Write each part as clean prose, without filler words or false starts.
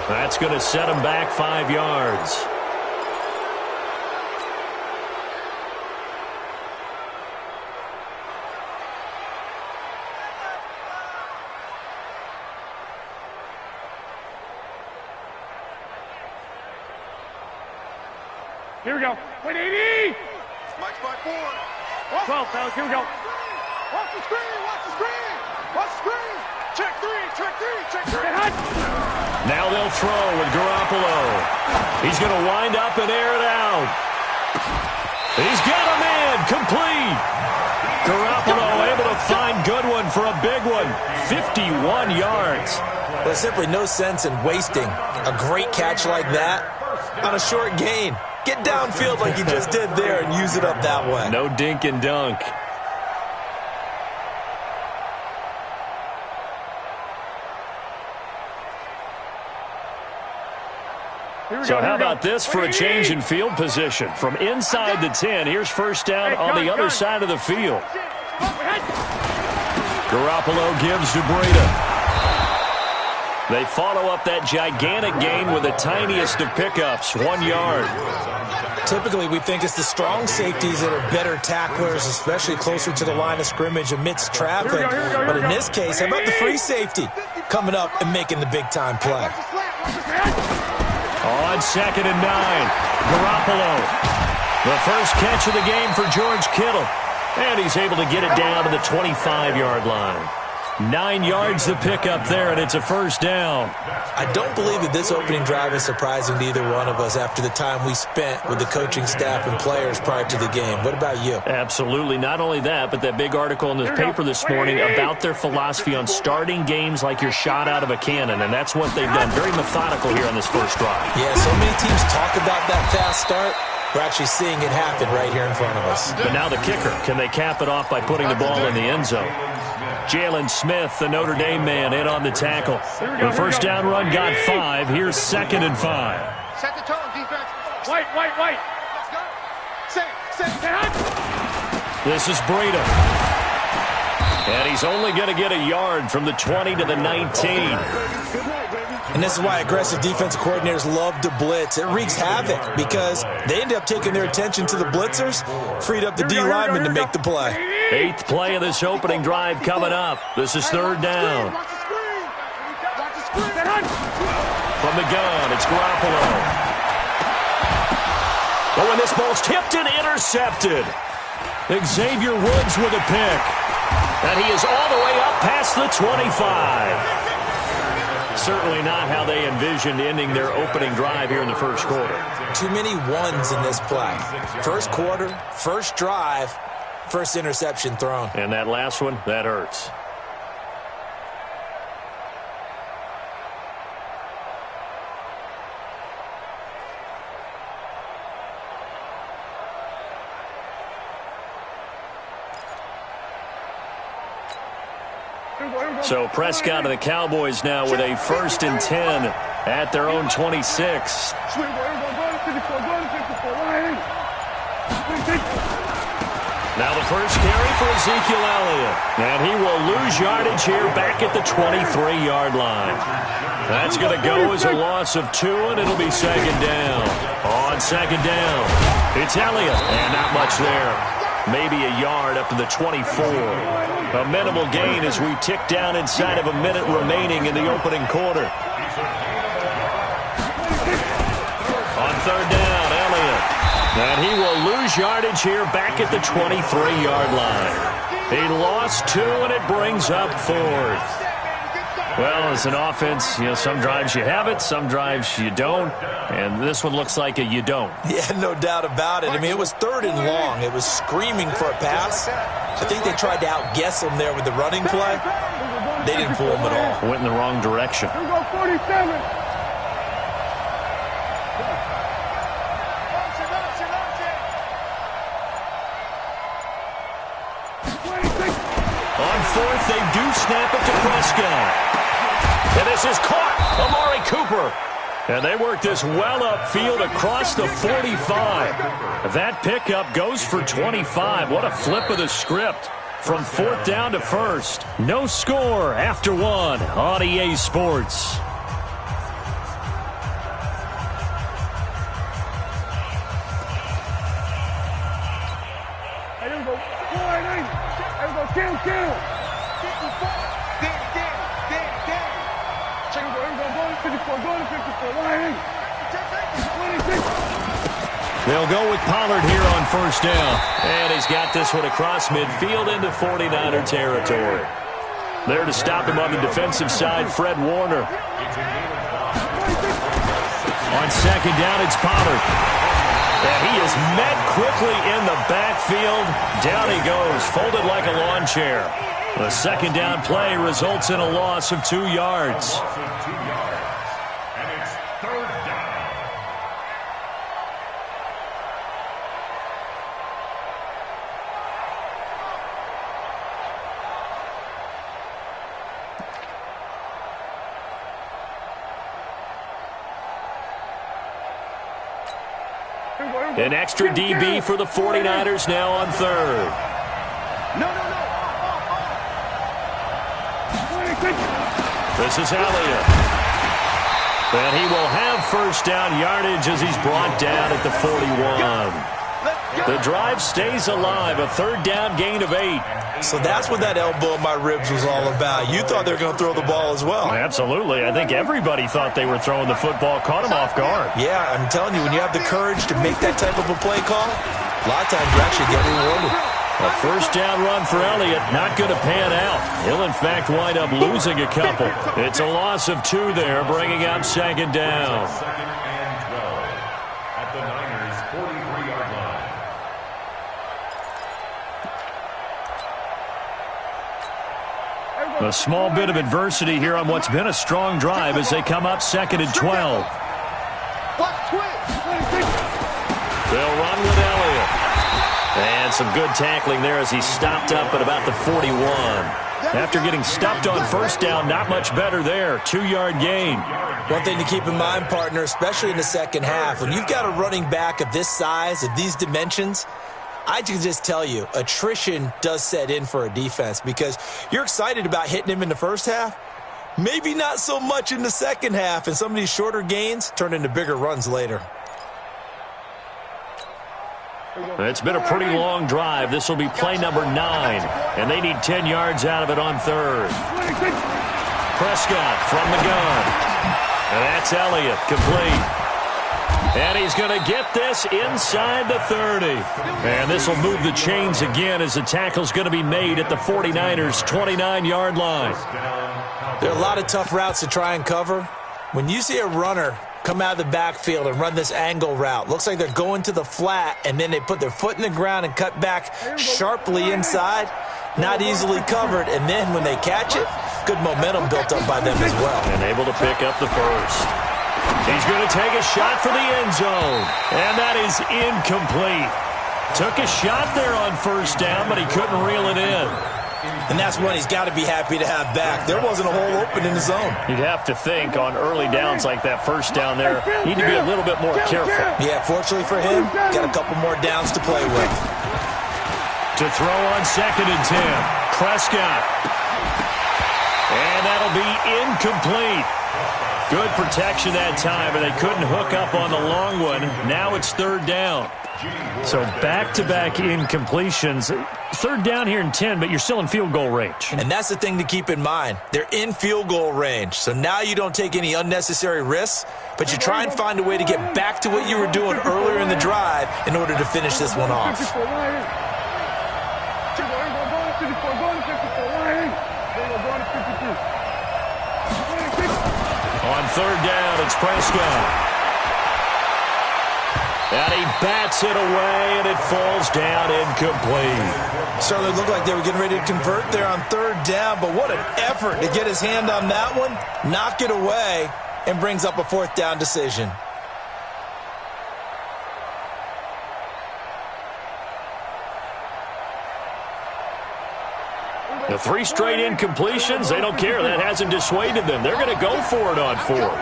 That's going to set him back 5 yards. Here we go. 180. Mike's by 4. 12, fellas. Here we go. Watch the screen. Watch the screen. Watch the screen. Check 3. Check 3. Check 3. Now they'll throw with Garoppolo. He's going to wind up and air it out. He's got a man. Complete. Garoppolo able to find Goodwin for a big one. 51 yards. There's simply no sense in wasting a great catch like that on a short gain. Get downfield like you just did there and use it up that way. No dink and dunk. So how about this for a change in field position? From inside the 10, here's first down on the other side of the field. Garoppolo gives to Breida. They follow up that gigantic gain with the tiniest of pickups, 1 yard. Typically, we think it's the strong safeties that are better tacklers, especially closer to the line of scrimmage amidst traffic. But in this case, how about the free safety coming up and making the big-time play? On 2nd and 9, Garoppolo. The first catch of the game for George Kittle. And he's able to get it down to the 25-yard line. 9 yards to pick up there, and it's a first down. I don't believe that this opening drive is surprising to either one of us after the time we spent with the coaching staff and players prior to the game. What about you? Absolutely. Not only that, but that big article in this paper this morning about their philosophy on starting games like you're shot out of a cannon, and that's what they've done. Very methodical here on this first drive. Yeah, so many teams talk about that fast start. We're actually seeing it happen right here in front of us. But now the kicker. Can they cap it off by putting the ball in the end zone? Jalen Smith, the Notre Dame man, in on the tackle. The first down run got 5. Here's 2nd and 5. Set the tone, defense. White. Let's go. Set. This is Breida. And he's only going to get a yard from the 20 to the 19. And this is why aggressive defensive coordinators love to blitz. It wreaks havoc because they end up taking their attention to the blitzers, freed up the D lineman to make the play. 8th play of this opening drive coming up. This is 3rd down. From the gun, it's Garoppolo. Oh, and this ball's tipped and intercepted. Xavier Woods with a pick. And he is all the way up past the 25. Certainly not how they envisioned ending their opening drive here in the first quarter. Too many ones in this play. First quarter, first drive, first interception thrown. And that last one, that hurts. So Prescott and the Cowboys now with a 1st and 10 at their own 26. Now the first carry for Ezekiel Elliott. And he will lose yardage here back at the 23-yard line. That's going to go as a loss of 2, and it'll be 2nd down. On 2nd down, it's Elliott. And not much there. Maybe a yard up to the 24. A minimal gain as we tick down inside of a minute remaining in the opening quarter. On 3rd down, Elliott. And he will lose yardage here back at the 23-yard line. He lost 2, and it brings up 4th. Well, as an offense, some drives you have it, some drives you don't. And this one looks like a you don't. Yeah, no doubt about it. I mean, it was 3rd and long. It was screaming for a pass. I think they tried to outguess him there with the running play. They didn't fool him at all. Went in the wrong direction. 47. On 4th, they do snap it to Prescott. And this is caught. Amari Cooper. And they work this well upfield across the 45. That pickup goes for 25. What a flip of the script. From 4th down to 1st. No score after 1 on EA Sports. Kill. 54. Danny. Check it. Go to 54. Go to 54. Line 26. They'll go with Pollard here on first down. And he's got this one across midfield into 49er territory. There to stop him on the defensive side, Fred Warner. On second down, it's Pollard. And he is met quickly in the backfield. Down he goes, folded like a lawn chair. The second down play results in a loss of 2 yards. And it's third down. An extra DB for the 49ers now on third. No. This is Elliott. And he will have first down yardage as he's brought down at the 41. The drive stays alive, a third down gain of 8. So that's what that elbow in my ribs was all about. You thought they were going to throw the ball as well. Absolutely. I think everybody thought they were throwing the football, caught him off guard. Yeah, I'm telling you, when you have the courage to make that type of a play call, a lot of times you actually get rewarded. A first down run for Elliott, not going to pan out. He'll, in fact, wind up losing a couple. It's a loss of 2 there, bringing up second down. Second and 12 at the Niners' 43-yard line. A small bit of adversity here on what's been a strong drive as they come up second and 12. They'll run with Elliott. And some good tackling there as he stopped up at about the 41. After getting stuffed on first down, not much better there. 2-yard gain. One thing to keep in mind, partner, especially in the second half, when you've got a running back of this size, of these dimensions, I can just tell you, attrition does set in for a defense because you're excited about hitting him in the first half. Maybe not so much in the second half, and some of these shorter gains turn into bigger runs later. It's been a pretty long drive. This will be play number 9, and they need 10 yards out of it on third. Prescott from the gun. And that's Elliott, complete. And he's going to get this inside the 30. And this will move the chains again as the tackle's going to be made at the 49ers' 29-yard line. There are a lot of tough routes to try and cover. When you see a runner come out of the backfield and run this angle route, looks like they're going to the flat, and then they put their foot in the ground and cut back sharply inside, not easily covered, and then when they catch it, good momentum built up by them as well. And able to pick up the first. He's going to take a shot for the end zone, and that is incomplete. Took a shot there on first down, but he couldn't reel it in. And that's one he's got to be happy to have back. There wasn't a hole open in the zone. You'd have to think on early downs like that first down there, need to be a little bit more careful. Yeah, fortunately for him, got a couple more downs to play with. To throw on second and 10, Prescott. And that'll be incomplete. Good protection that time, but they couldn't hook up on the long one. Now it's third down. So back-to-back incompletions. Third down here in 10, but you're still in field goal range. And that's the thing to keep in mind. They're in field goal range. So now you don't take any unnecessary risks, but you try and find a way to get back to what you were doing earlier in the drive in order to finish this one off. On third down, it's Prescott. And he bats it away, and it falls down incomplete. Certainly looked like they were getting ready to convert there on third down, but what an effort to get his hand on that one, knock it away, and brings up a fourth down decision. The 3 straight incompletions, they don't care. That hasn't dissuaded them. They're going to go for it on fourth.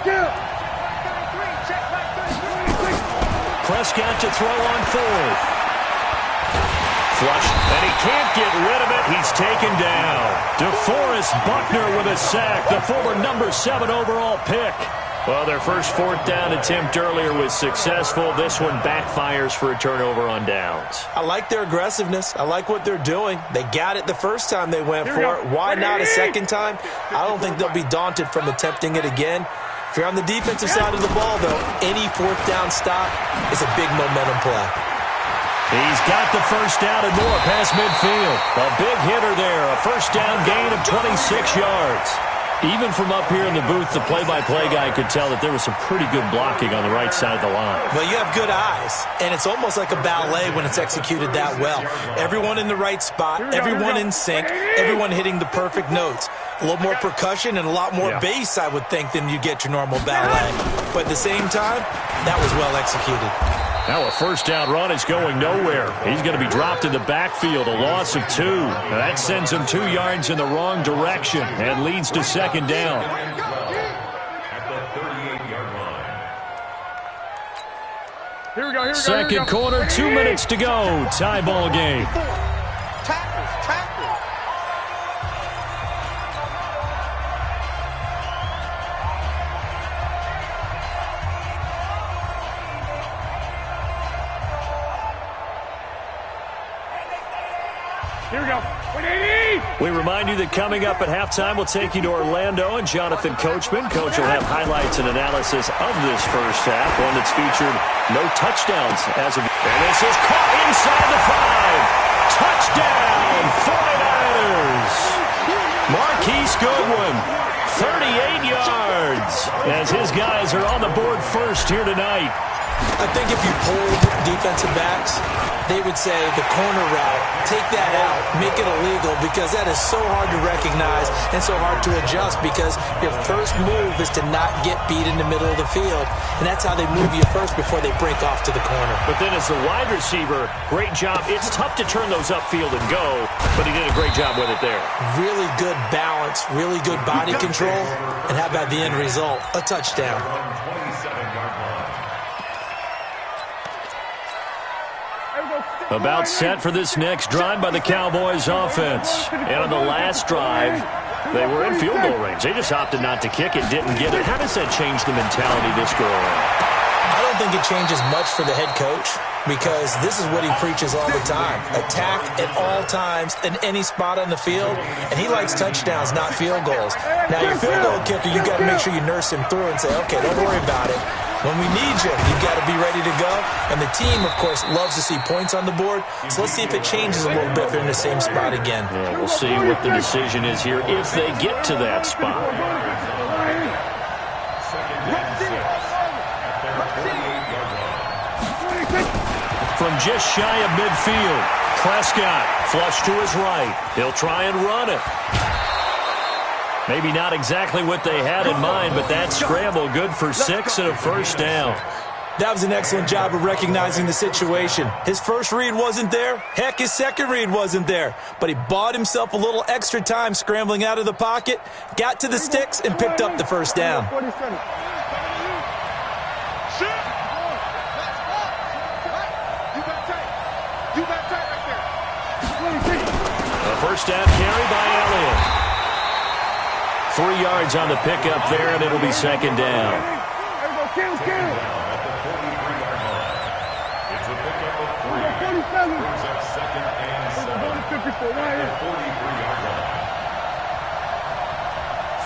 Kill. Prescott to throw on fourth. Flush, and he can't get rid of it. He's taken down. DeForest Buckner with a sack, the former number 7 overall pick. Well, their first fourth down attempt earlier was successful. This one backfires for a turnover on downs. I like their aggressiveness. I like what they're doing. They got it the first time they went for it. Why not a second time? I don't think they'll be daunted from attempting it again. If you're on the defensive side of the ball, though, any fourth down stop is a big momentum play. He's got the first down and more past midfield. A big hitter there. A first down gain of 26 yards. Even from up here in the booth, the play-by-play guy could tell that there was some pretty good blocking on the right side of the line. Well, you have good eyes, and it's almost like a ballet when it's executed that well. Everyone in the right spot, everyone in sync, everyone hitting the perfect notes. A little more percussion and a lot more bass, I would think, than you get your normal ballet. But at the same time, that was well executed. Now a first down run is going nowhere. He's going to be dropped in the backfield, a loss of 2. Now that sends him 2 yards in the wrong direction and leads to second down. At the 38-yard line. Here we go. Second quarter, 2 minutes to go. Tie ball game. Tackles. Here we go. We remind you that coming up at halftime, we'll take you to Orlando and Jonathan Coachman. Coach will have highlights and analysis of this first half, one that's featured no touchdowns as of. And this is caught inside the 5. Touchdown, 49ers. Marquise Goodwin, 38 yards, as his guys are on the board first here tonight. I think if you polled defensive backs, they would say the corner route, take that out, make it illegal, because that is so hard to recognize and so hard to adjust, because your first move is to not get beat in the middle of the field, and that's how they move you first before they break off to the corner. But then as the wide receiver, great job. It's tough to turn those upfield and go, but he did a great job with it there. Really good balance, really good body control, and how about the end result? A touchdown. About set for this next drive by the Cowboys offense. And on the last drive, they were in field goal range. They just opted not to kick it, didn't get it. How does that change the mentality this go around? I don't think it changes much for the head coach, because this is what he preaches all the time. Attack at all times in any spot on the field, and he likes touchdowns, not field goals. Now, your field goal kicker, you got to make sure you nurse him through and say, okay, don't worry about it. When we need you, you've got to be ready to go. And the team, of course, loves to see points on the board. So let's see if it changes a little bit if they're in the same spot again. Yeah, we'll see what the decision is here if they get to that spot. From just shy of midfield, Prescott flush to his right. He'll try and run it. Maybe not exactly what they had in mind, but that scramble good for 6 and a first down. That was an excellent job of recognizing the situation. His first read wasn't there. Heck, his second read wasn't there. But he bought himself a little extra time scrambling out of the pocket, got to the sticks, and picked up the first down. A first down carry by Elliott. 3 yards on the pickup there, and it'll be second down. Kill. It's a pickup of 3. Brings up second and 7. 43-yard line.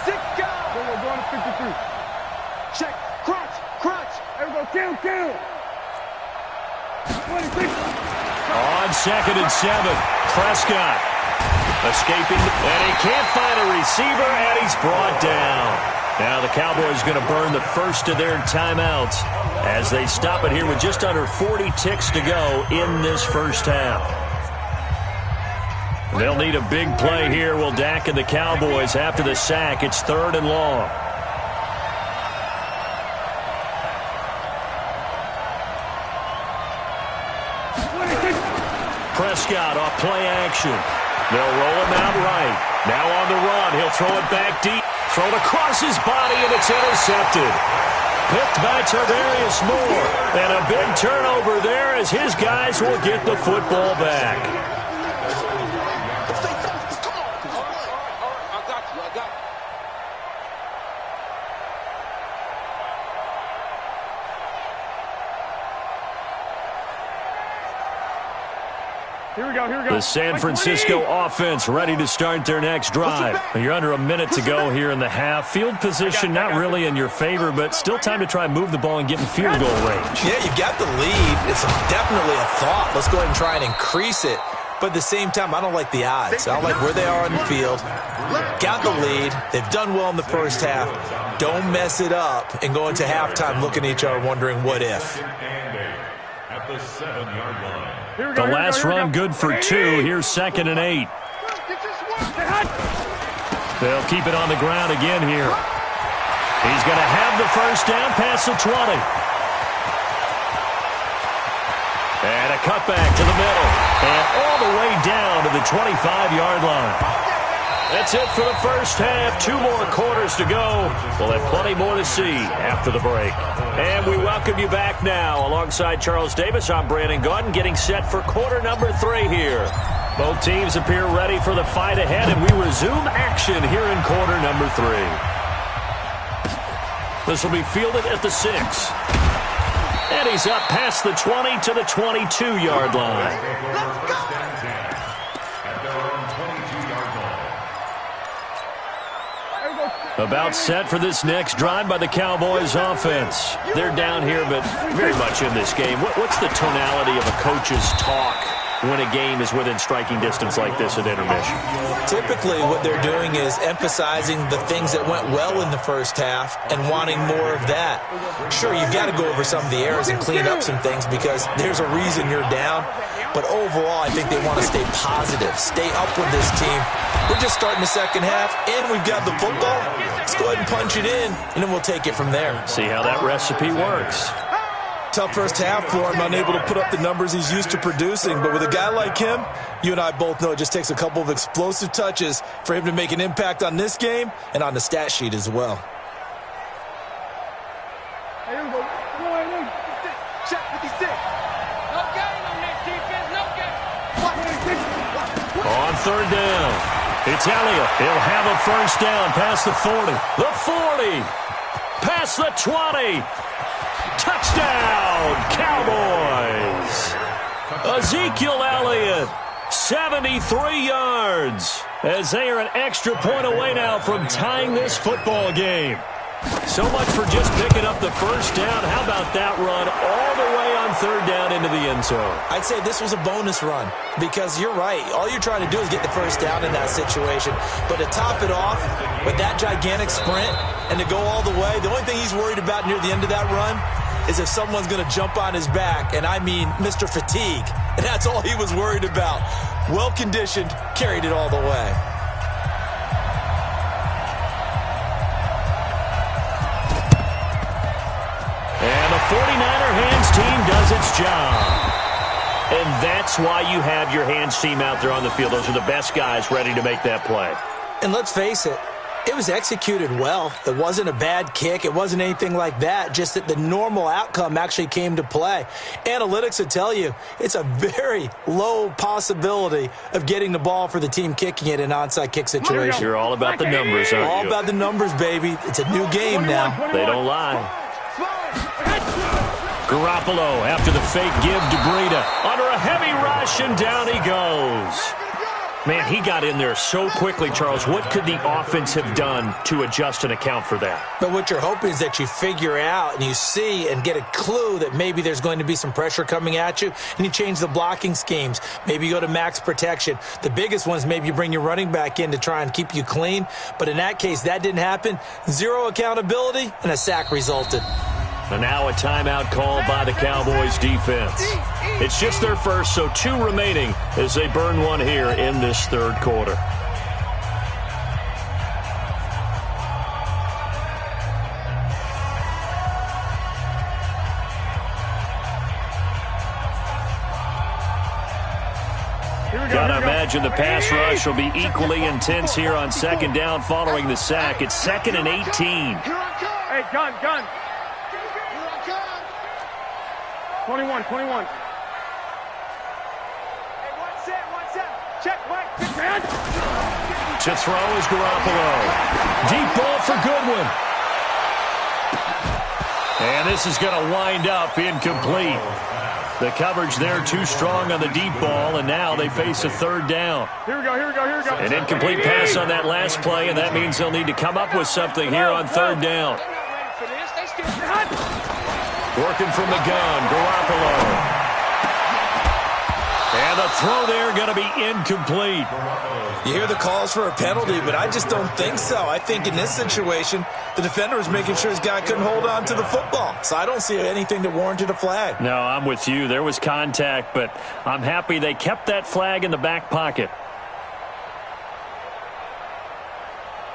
6 guys. Going to 53. Check. Crunch. Everybody kill. 26. On second and 7, Prescott escaping, and he can't find a receiver, and he's brought down. Now the Cowboys going to burn the first of their timeouts as they stop it here with just under 40 ticks to go in this first half. They'll need a big play here. Will Dak and the Cowboys after the sack. It's 3rd and long. Prescott off play action. They'll roll him out right. Now on the run. He'll throw it back deep. Thrown across his body, and it's intercepted. Picked by Tarvarius Moore. And a big turnover there as his guys will get the football back. The San Francisco offense ready to start their next drive. You're under a minute to go here in the half. Field position not really in your favor, but still time to try and move the ball and get in field goal range. Yeah, you've got the lead. It's definitely a thought. Let's go ahead and try and increase it. But at the same time, I don't like the odds. I don't like where they are on the field. Got the lead. They've done well in the first half. Don't mess it up and go into halftime looking at each other wondering what if. At the 7-yard line. The last run good for 2. Here's 2nd and 8. They'll keep it on the ground again here. He's going to have the first down past the 20. And a cutback to the middle. And all the way down to the 25-yard line. That's it for the first half. 2 more quarters to go. We'll have plenty more to see after the break. And we welcome you back now. Alongside Charles Davis, I'm Brandon Gaudin, getting set for quarter number 3 here. Both teams appear ready for the fight ahead, and we resume action here in quarter number 3. This will be fielded at the 6. And he's up past the 20 to the 22-yard line. About set for this next drive by the Cowboys offense. They're down here, but very much in this game. What's the tonality of a coach's talk when a game is within striking distance like this at intermission? Typically, what they're doing is emphasizing the things that went well in the first half and wanting more of that. Sure, you've got to go over some of the errors and clean up some things because there's a reason you're down. But overall, I think they want to stay positive, stay up with this team. We're just starting the second half, and we've got the football. Let's go ahead and punch it in, and then we'll take it from there. See how that recipe works. Tough first half for him, unable to put up the numbers he's used to producing. But with a guy like him, you and I both know it just takes a couple of explosive touches for him to make an impact on this game and on the stat sheet as well. Hey, here we go. Come on, hey, Check 56. No gain on that defense. No gain. On third down, it's Elliott. He'll have a first down past the 40. The 40. Past the 20. Touchdown, Cowboys. Ezekiel Elliott, 73 yards, as they are an extra point away now from tying this football game. So much for just picking up the first down. How about that run all the way on third down into the end zone? I'd say this was a bonus run because you're right. All you're trying to do is get the first down in that situation. But to top it off with that gigantic sprint and to go all the way, the only thing he's worried about near the end of that run is if someone's going to jump on his back, and I mean Mr. Fatigue. And that's all he was worried about. Well-conditioned, carried it all the way. And the 49er hands team does its job. And that's why you have your hands team out there on the field. Those are the best guys ready to make that play. And let's face it, it was executed well. It wasn't a bad kick. It wasn't anything like that. Just that the normal outcome actually came to play. Analytics will tell you it's a very low possibility of getting the ball for the team kicking it in an onside kick situation. You're all about the numbers, aren't you? All about the numbers, baby. It's a new game now. They don't lie. Garoppolo after the fake give to Breida. Under a heavy rush, and down he goes. Man, he got in there so quickly, Charles. What could the offense have done to adjust and account for that? But what you're hoping is that you figure out and you see and get a clue that maybe there's going to be some pressure coming at you, and you change the blocking schemes. Maybe you go to max protection. The biggest one is maybe you bring your running back in to try and keep you clean. But in that case, that didn't happen. Zero accountability, and a sack resulted. And now a timeout called by the Cowboys defense. It's just their first, so 2 remaining as they burn one here in this third quarter. Gotta imagine the pass rush will be equally intense here on second down following the sack. It's 2nd and 18. Hey, gun. 21. Hey, one set. Check, Mike. To throw is Garoppolo. Deep ball for Goodwin. And this is going to wind up incomplete. The coverage there too strong on the deep ball, and now they face a third down. Here we go, here we go, here we go. An incomplete pass on that last play, and that means they'll need to come up with something here on third down. Working from the gun, Garoppolo. And the throw there going to be incomplete. You hear the calls for a penalty, but I just don't think so. I think in this situation, the defender was making sure his guy couldn't hold on to the football. So I don't see anything that warranted a flag. No, I'm with you. There was contact, but I'm happy they kept that flag in the back pocket.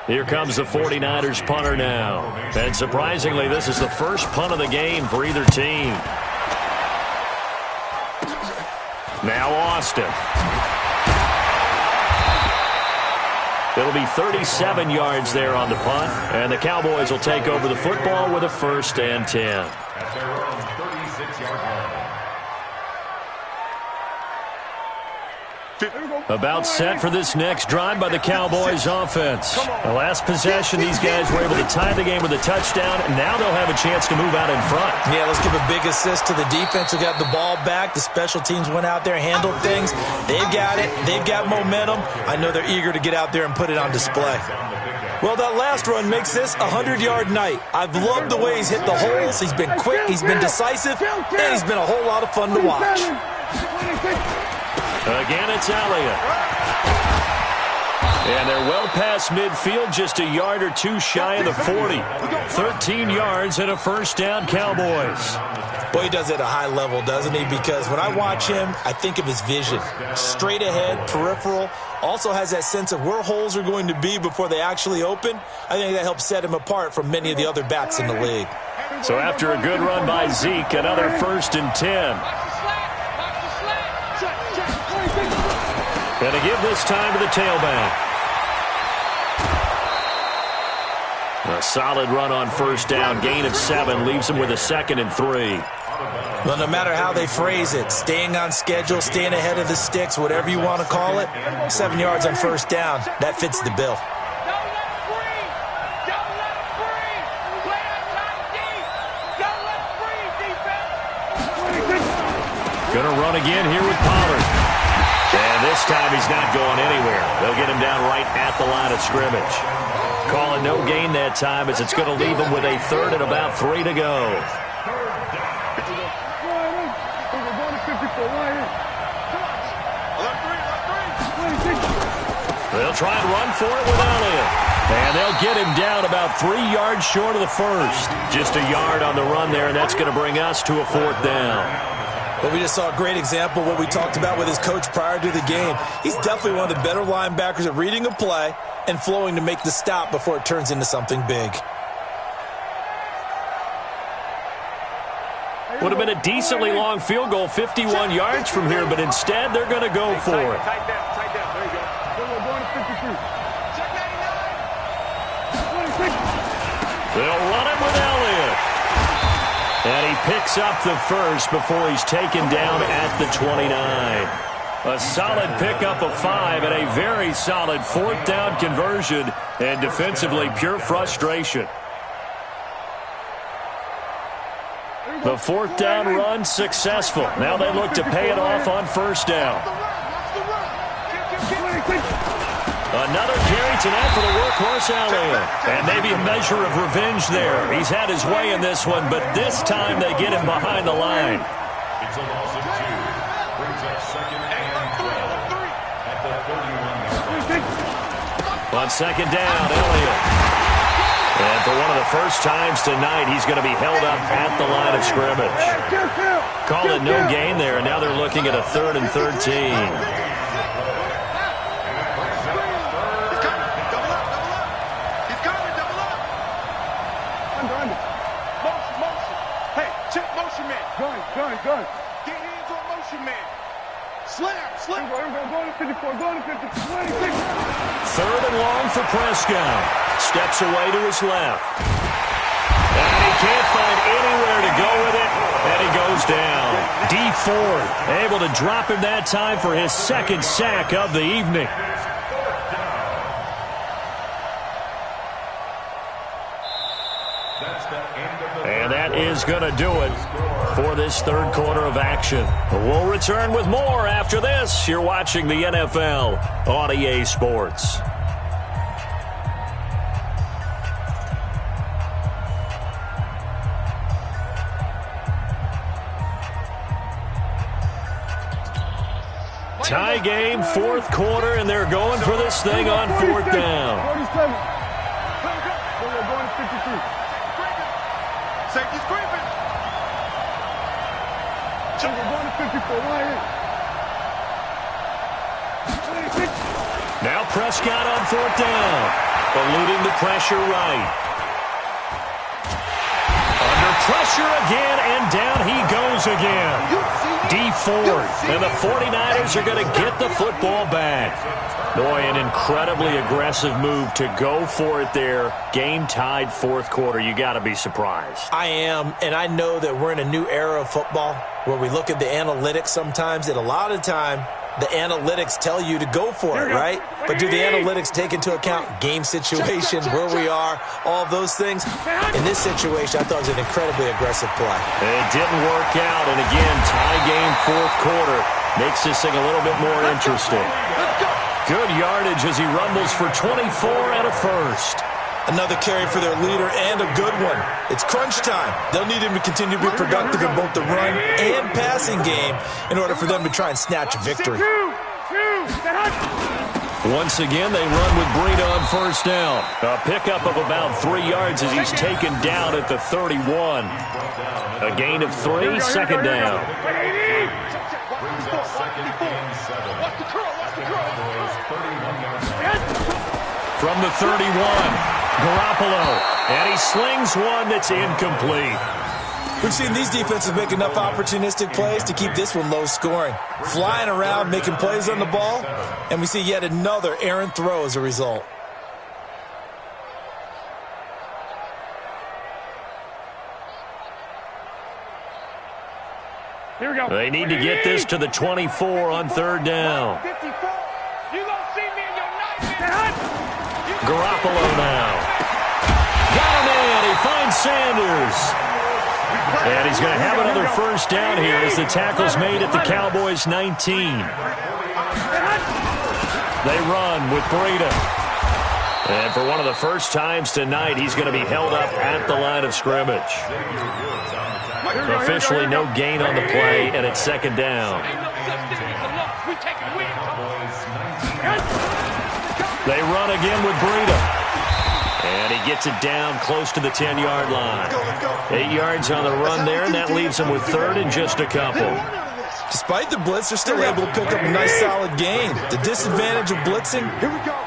Here comes the 49ers punter now. And surprisingly, this is the first punt of the game for either team. Now Austin. It'll be 37 yards there on the punt, and the Cowboys will take over the football with a 1st and 10. At their own 36-yard line. About set for this next drive by the Cowboys offense. The last possession, these guys were able to tie the game with a touchdown, and now they'll have a chance to move out in front. Yeah, let's give a big assist to the defense who got the ball back. The special teams went out there, handled things. They've got it. They've got momentum. I know they're eager to get out there and put it on display. Well, that last run makes this a 100-yard night. I've loved the way he's hit the holes. He's been quick, he's been decisive, and he's been a whole lot of fun to watch. Again, it's Elliott. And they're well past midfield, just a yard or two shy of the 40. 13 yards and a 1st down, Cowboys. Well, he does it at a high level, doesn't he? Because when I watch him, I think of his vision. Straight ahead, peripheral. Also has that sense of where holes are going to be before they actually open. I think that helps set him apart from many of the other backs in the league. So after a good run by Zeke, another 1st and 10. And to give this time to the tailback. A solid run on 1st down. Gain of 7 leaves him with a 2nd and 3. Well, no matter how they phrase it, staying on schedule, staying ahead of the sticks, whatever you want to call it, 7 yards on 1st down, that fits the bill. Gonna run again here with Pollard. And this time he's not going anywhere. They'll get him down right at the line of scrimmage. Calling no gain that time as it's going to leave him with a 3rd and about 3 to go. They'll try and run for it with Elliott. And they'll get him down about 3 yards short of the 1st. Just a yard on the run there, and that's going to bring us to a 4th down. Well, we just saw a great example of what we talked about with his coach prior to the game. He's definitely one of the better linebackers at reading a play and flowing to make the stop before it turns into something big. Would have been a decently long field goal, 51 yards from here, but instead they're going to go for it. Tight down. There you go. Going to 53. They'll run it with Elliott. And he picks up the 1st before he's taken down at the 29. A solid pickup of 5 and a very solid 4th down conversion, and defensively pure frustration. The 4th down run successful. Now they look to pay it off on 1st down. Another carry tonight for the workhorse Elliott. And maybe a measure of revenge there. He's had his way in this one, but this time they get him behind the line. It's a loss of 2. Brings up 2nd and 12 at the 31. On 2nd down, Elliott. And for one of the first times tonight, he's going to be held up at the line of scrimmage. Call it no gain there, and now they're looking at a 3rd and 13. Gun. Get hands on motion, man. Slam. Go to 54. Go to 50. 26. 3rd and long for Prescott. Steps away to his left. And he can't find anywhere to go with it. And he goes down. D Ford able to drop him that time for his 2nd sack of the evening. And that is going to do it for this third quarter of action. We'll return with more after this. You're watching the NFL on EA Sports. Tie game, fourth quarter, and they're going for this thing on fourth down. 47. We're going to 53. Safety's creeping. We're going to 54. Wide in. 26. Now Prescott on fourth down, eluding the pressure right. Under pressure again, and down he goes again. D4, and the 49ers are going to get the football back. Boy, an incredibly aggressive move to go for it there. Game tied fourth quarter. You got to be surprised. I am, and I know that we're in a new era of football where we look at the analytics sometimes, and a lot of time the analytics tell you to go for it, right? But do the analytics take into account game situation, where we are, all those things? In this situation, I thought it was an incredibly aggressive play. It didn't work out, and again, tie game fourth quarter makes this thing a little bit more interesting. Good yardage as he rumbles for 24 and a first. Another carry for their leader and a good one. It's crunch time. They'll need him to continue to be productive in both the run and passing game in order for them to try and snatch a victory. Once again, they run with Breida on first down. A pickup of about 3 yards as he's taken down at the 31. A gain of 3, second down. From the 31. Garoppolo, and he slings one that's incomplete. We've seen these defenses make enough opportunistic plays to keep this one low scoring. Flying around, making plays on the ball, and we see yet another errant throw as a result. Here we go. They need to get this to the 24 on third down. 54. You gonna see me in your nightmare. Garoppolo now. Got him in. He finds Sanders. And he's going to have another first down here as the tackle's made at the Cowboys' 19. They run with Breida. And for one of the first times tonight, he's going to be held up at the line of scrimmage. Officially no gain on the play, and it's second down. They run again with Breida. And he gets it down close to the 10-yard line. 8 yards on the run there, and that leaves him with third and just a couple. Despite the blitz, they're still able to pick up a nice solid gain. The disadvantage of blitzing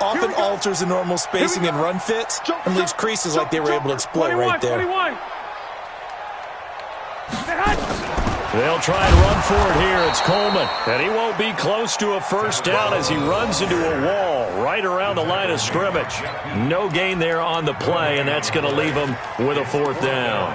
often alters the normal spacing and run fits and leaves creases like they were able to exploit right there. They'll try and run for it here. It's Coleman. And he won't be close to a first down as he runs into a wall right around the line of scrimmage. No gain there on the play, and that's going to leave him with a fourth down.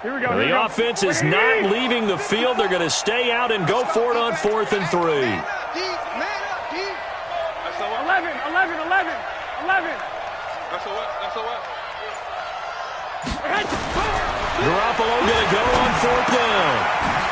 The offense is not leaving the field. They're going to stay out and go for it on 4th and 3. 11. Garoppolo going to go on 4th down.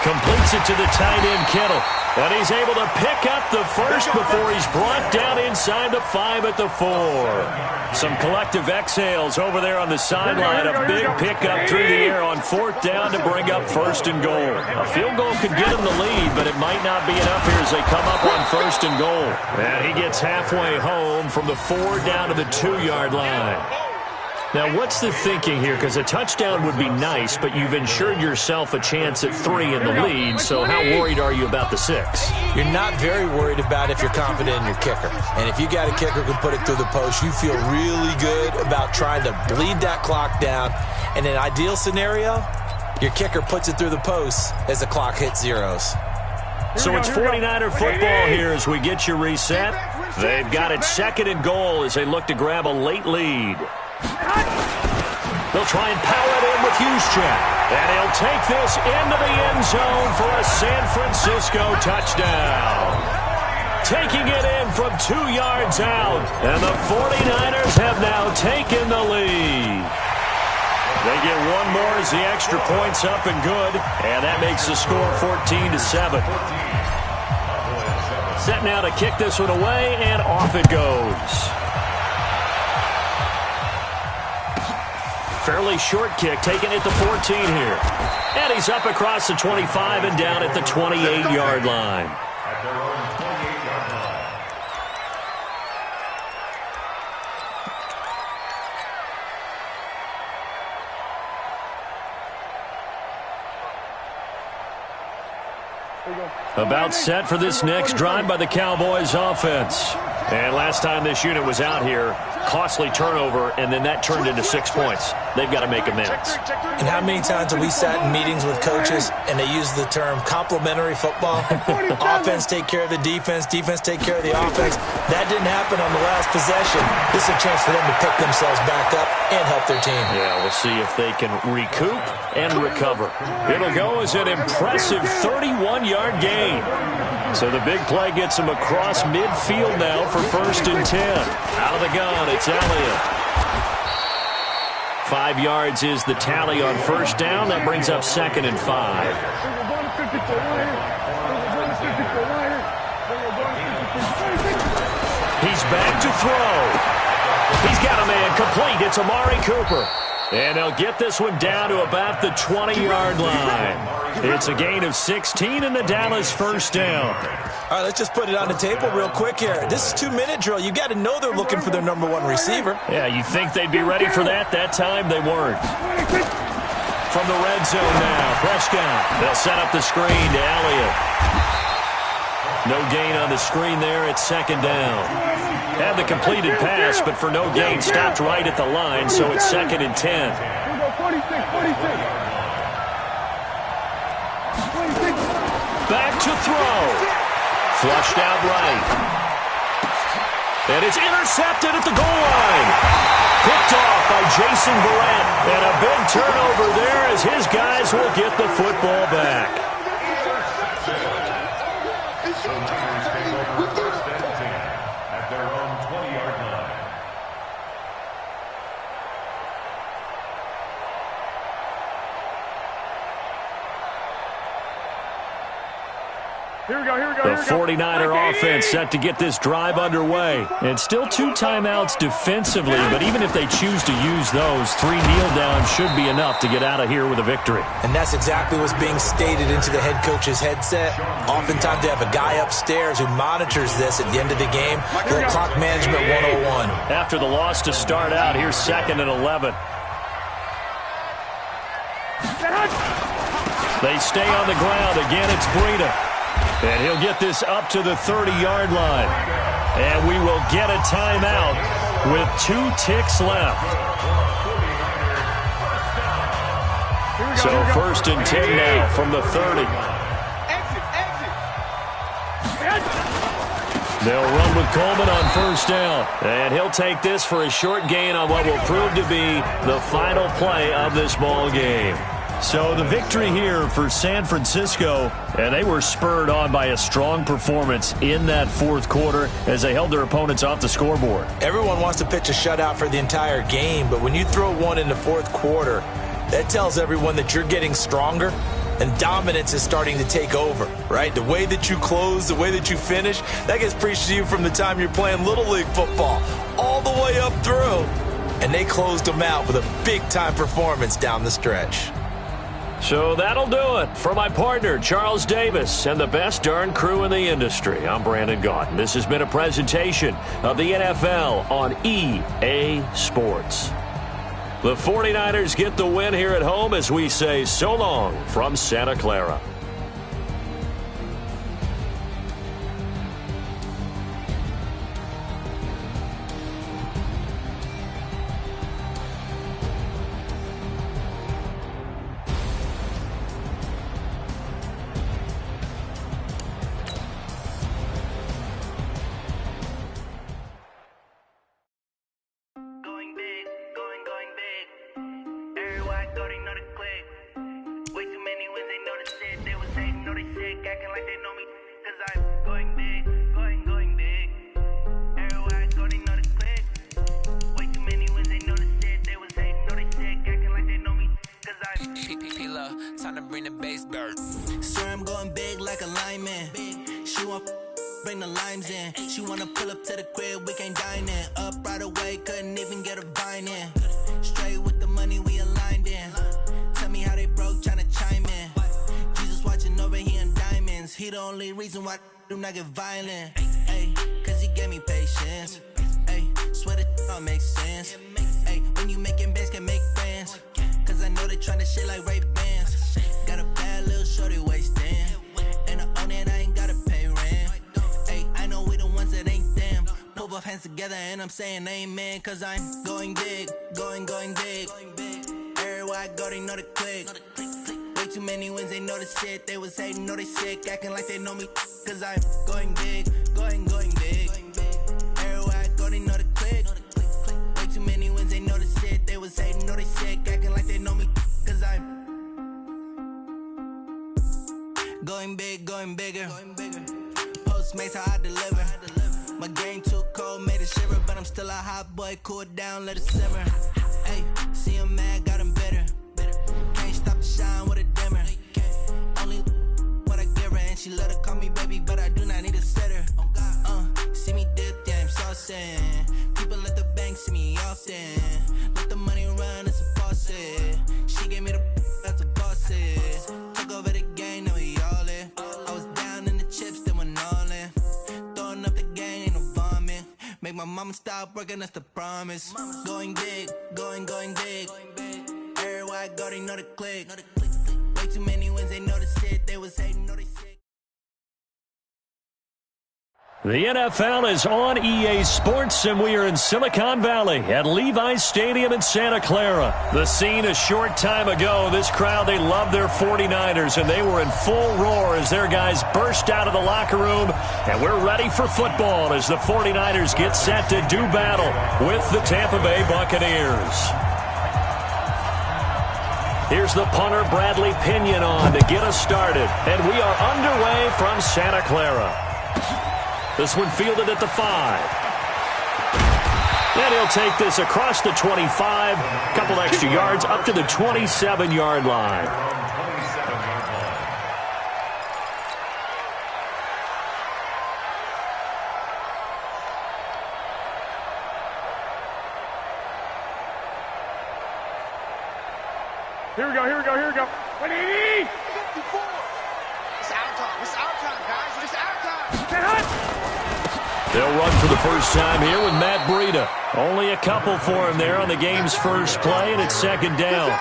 Completes it to the tight end, Kittle. And he's able to pick up the first before he's brought down inside the 5 at the 4. Some collective exhales over there on the sideline. A big pickup through the air on 4th down to bring up 1st and goal. A field goal could get him the lead, but it might not be enough here as they come up on 1st and goal. And he gets halfway home from the 4 down to the 2-yard line. Now, what's the thinking here? Because a touchdown would be nice, but you've ensured yourself a chance at 3 in the lead, so how worried are you about the 6? You're not very worried about if you're confident in your kicker. And if you got a kicker who can put it through the post, you feel really good about trying to bleed that clock down. In an ideal scenario, your kicker puts it through the post as the clock hits zeros. So it's 49er football here as we get you reset. They've got it 2nd and goal as they look to grab a late lead. They'll try and power it in with Juszczyk. And he'll take this into the end zone for a San Francisco touchdown. Taking it in from 2 yards out. And the 49ers have now taken the lead. They get one more as the extra point's up and good. And that makes the score 14-7. Set now to kick this one away, and off it goes. Fairly short kick, taking it to 14 here. And he's up across the 25 and down at the 28-yard line. About set for this next drive by the Cowboys offense. And last time this unit was out here, costly turnover, and then that turned into 6 points. They've got to make amends. And how many times have we sat in meetings with coaches and they use the term complementary football? Offense take care of the defense, defense take care of the offense. That didn't happen on the last possession. This is a chance for them to pick themselves back up and help their team. Yeah, we'll see if they can recoup and recover. It'll go as an impressive 31-yard gain. So the big play gets him across midfield now for 1st and 10. Out of the gun, it's Elliott. 5 yards is the tally on 1st down. That brings up 2nd and 5. He's back to throw. He's got a man complete. It's Amari Cooper. And they'll get this one down to about the 20-yard line. It's a gain of 16 and the Dallas 1st down. All right, let's just put it on the table real quick here. This is 2-minute drill. You got to know they're looking for their number 1 receiver. Yeah, you think they'd be ready for that? That time they weren't. From the red zone now, Prescott. They'll set up the screen to Elliott. No gain on the screen there. It's 2nd down. Had the completed pass, but for no gain, stopped right at the line, so it's 2nd and 10. Back to throw. Flushed out right. And it's intercepted at the goal line. Picked off by Jason Verrett. And a big turnover there as his guys will get the football back. At their own 20-yard line. Here we go, here we go, The 49er offense set to get this drive underway. And still 2 timeouts defensively, but even if they choose to use those, 3 kneel downs should be enough to get out of here with a victory. And that's exactly what's being stated into the head coach's headset. Oftentimes they have a guy upstairs who monitors this at the end of the game. Little clock management 101. After the loss to start out, here's 2nd and 11. They stay on the ground. Again, it's Breida. And he'll get this up to the 30-yard line. And we will get a timeout with 2 ticks left. So 1st and 10 now from the 30. They'll run with Coleman on 1st down. And he'll take this for a short gain on what will prove to be the final play of this ball game. So the victory here for San Francisco, and they were spurred on by a strong performance in that 4th quarter as they held their opponents off the scoreboard. Everyone wants to pitch a shutout for the entire game, but when you throw one in the 4th quarter, that tells everyone that you're getting stronger and dominance is starting to take over, right? The way that you close, the way that you finish, that gets preached to you from the time you're playing Little League football all the way up through. And they closed them out with a big-time performance down the stretch. So that'll do it. For my partner, Charles Davis, and the best darn crew in the industry, I'm Brandon Gaudin. This has been a presentation of the NFL on EA Sports. The 49ers get the win here at home as we say so long from Santa Clara. tryna bring the bass dirt. Swear I'm going big like a lineman. She want bring the limes in. She wanna pull up to the crib, we can't dine in. Up right away, couldn't even get a vine in. Straight with the money we aligned in. Tell me how they broke, tryna chime in. Jesus watching over here in diamonds. He the only reason why I do not get violent. Ay, cause he gave me patience. Ay, swear that all makes sense. Ay, when you making bands, can make friends. Cause I know they tryna shit like Ray-Bans. Got a bad little shorty wasting. And I own it, I ain't gotta pay rent. Ay, I know we the ones that ain't them. Pull both hands together and I'm saying amen. Cause I'm going big, going big. Everywhere I go, they know the click. Way too many wins, they know the shit. They was hating, know they sick, acting like they know me. Cause I'm going big, going big. Everywhere I go, they know the click. Way too many wins, they know the shit. They was hating, know they sick, acting like they know me. Cause I'm going big, going bigger. Postmates how I deliver. My game too cold, made it shiver. But I'm still a hot boy, cool down, let it simmer. Hey, see him mad, got him bitter. Can't stop the shine with a dimmer. Only what I give her, and she let her call me baby, but I do not need a sitter. See me dip, yeah, I'm saucing. People let the bank see me often. Let the money run, it's a faucet. She gave me the that's a boss's. Took over the game, now we all in. I was down in the chips, then went all in. Throwing up the gang, ain't no vomit. Make my mama stop working, that's the promise. Going big, going big. Everywhere I go, they know the click. Way too many wins, they know the shit. They was hating, know they sick. The NFL is on EA Sports, and we are in Silicon Valley at Levi's Stadium in Santa Clara. The scene a short time ago, this crowd, they love their 49ers, and they were in full roar as their guys burst out of the locker room, and we're ready for football as the 49ers get set to do battle with the Tampa Bay Buccaneers. Here's the punter, Bradley Pinion, on to get us started, and we are underway from Santa Clara. This one fielded at the 5. And he'll take this across the 25. Couple extra yards up to the 27-yard line. Here we go. 180! 54! It's our time, guys. It's our time. They'll run for the first time here with Matt Breida. Only a couple for him there on the game's first play, and it's second down.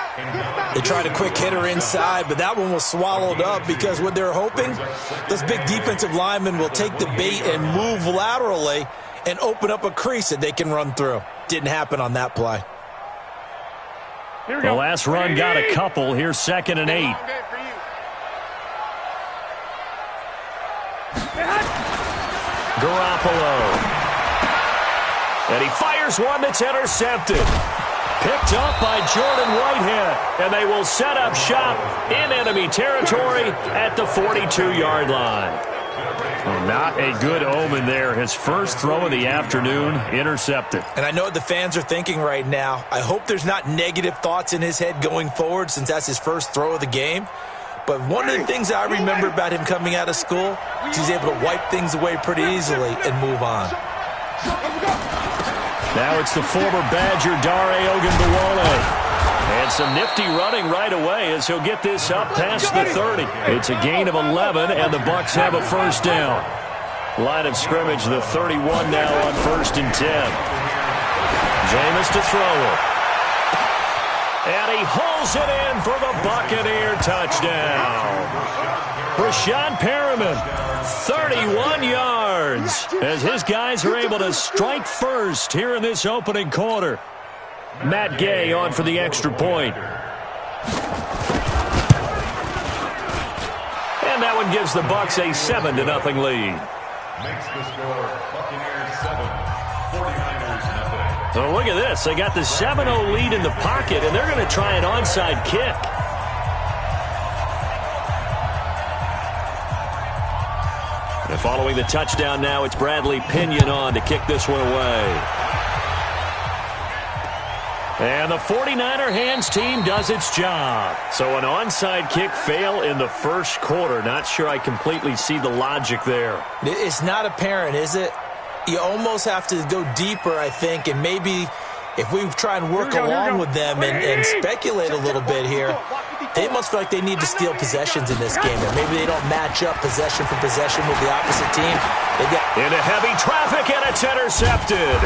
They tried a quick hitter inside, but that one was swallowed up because what they're hoping, those big defensive linemen will take the bait and move laterally and open up a crease that they can run through. Didn't happen on that play. The last run got a couple. Here's 2nd and 8. Garoppolo. And he fires one that's intercepted. Picked up by Jordan Whitehead. And they will set up shop in enemy territory at the 42-yard line. Well, not a good omen there. His first throw of the afternoon, intercepted. And I know what the fans are thinking right now. I hope there's not negative thoughts in his head going forward since that's his first throw of the game. But one of the things I remember about him coming out of school is he's able to wipe things away pretty easily and move on. Now it's the former Badger Dare Ogunbowale. And some nifty running right away as he'll get this up past the 30. It's a gain of 11, and the Bucs have a first down. Line of scrimmage, the 31 now on 1st and 10. Jameis to throw it. And he hauls it in for the Buccaneer touchdown. Brashad Perriman, 31 yards, as his guys are able to strike first here in this opening quarter. Matt Gay on for the extra point. And that one gives the Bucs a 7-0 lead. Makes the score Buccaneers 7, 49ers nothing. So look at this. They got the 7-0 lead in the pocket, and they're going to try an onside kick. And following the touchdown now, it's Bradley Pinion on to kick this one away. And the 49er hands team does its job. So an onside kick fail in the first quarter. Not sure I completely see the logic there. It's not apparent, is it? You almost have to go deeper, I think, and maybe if we try and work along with them and speculate a little bit here, they must feel like they need to steal possessions in this game, or maybe they don't match up possession for possession with the opposite team. Into heavy traffic, and it's intercepted.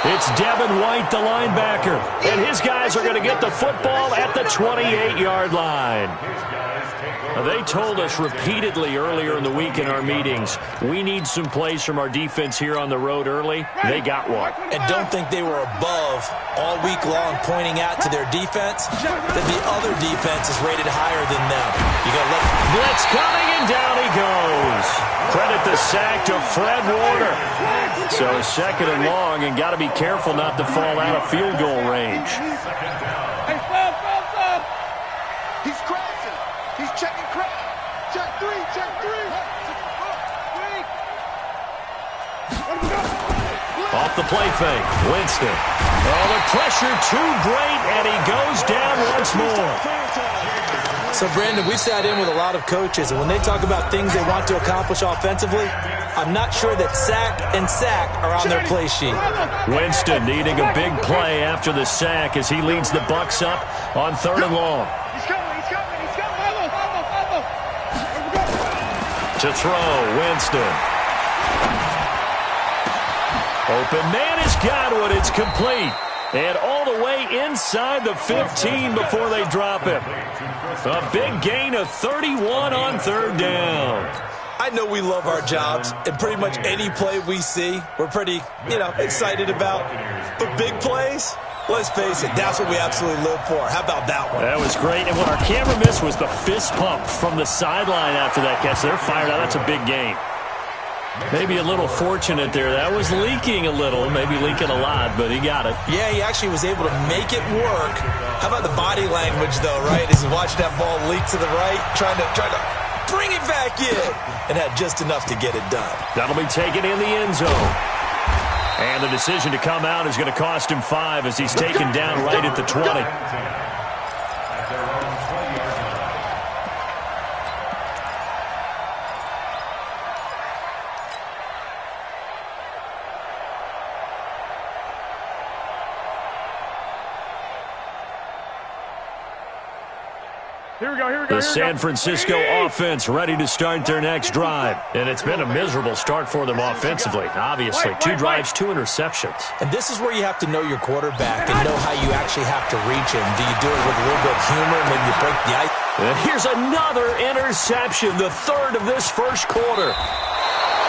It's Devin White, the linebacker, and his guys are going to get the football at the 28-yard line. They told us repeatedly earlier in the week in our meetings, we need some plays from our defense here on the road early. They got one. And don't think they were above all week long pointing out to their defense that the other defense is rated higher than them. You got to let blitz coming, and down he goes. Credit the sack to Fred Warner. So second and long, and got to be careful not to fall out of field goal range. Hey, stop. He's crossing. He's checking crowd. Check three. Off the play fake, Winston. Oh, the pressure too great, and he goes down once more. So, Brandon, we sat in with a lot of coaches, and when they talk about things they want to accomplish offensively, I'm not sure that sack and sack are on their play sheet. Winston needing a big play after the sack as he leads the Bucs up on 3rd and long. He's coming. To throw, Winston. Open man has got one. It's complete. And all the way inside the 15 before they drop him. A big gain of 31 on 3rd down. I know we love our jobs, and pretty much any play we see, we're pretty, excited about. But big plays, let's face it, that's what we absolutely live for. How about that one? That was great. And what our camera missed was the fist pump from the sideline after that catch. They're fired out. That's a big gain. Maybe a little fortunate there. That was leaking a little, maybe leaking a lot, but he got it. Yeah, he actually was able to make it work. How about the body language, though, right? As he watched that ball leak to the right, trying to bring it back in, and had just enough to get it done. That'll be taken in the end zone. And the decision to come out is going to cost him 5 as he's taken down right at the 20. Here we go. The San Francisco offense ready to start their next drive. And it's been a miserable start for them offensively, obviously. 2 drives, 2 interceptions. And this is where you have to know your quarterback and know how you actually have to reach him. Do you do it with a little bit of humor? Maybe you break the ice? And here's another interception, the 3rd of this first quarter.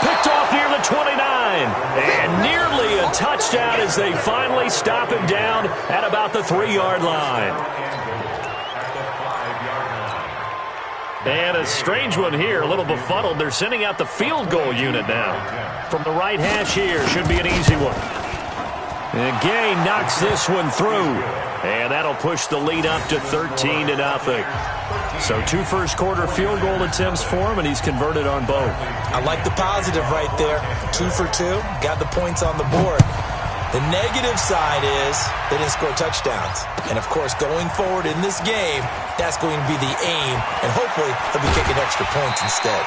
Picked off near the 29. And nearly a touchdown as they finally stop him down at about the 3-yard line. And a strange one here, a little befuddled. They're sending out the field goal unit now. From the right hash here, should be an easy one. And Gay knocks this one through. And that'll push the lead up to 13-0. So 2 first-quarter field goal attempts for him, and he's converted on both. I like the positive right there. 2 for 2, got the points on the board. The negative side is they didn't score touchdowns. And, of course, going forward in this game, that's going to be the aim. And hopefully he'll be kicking extra points instead.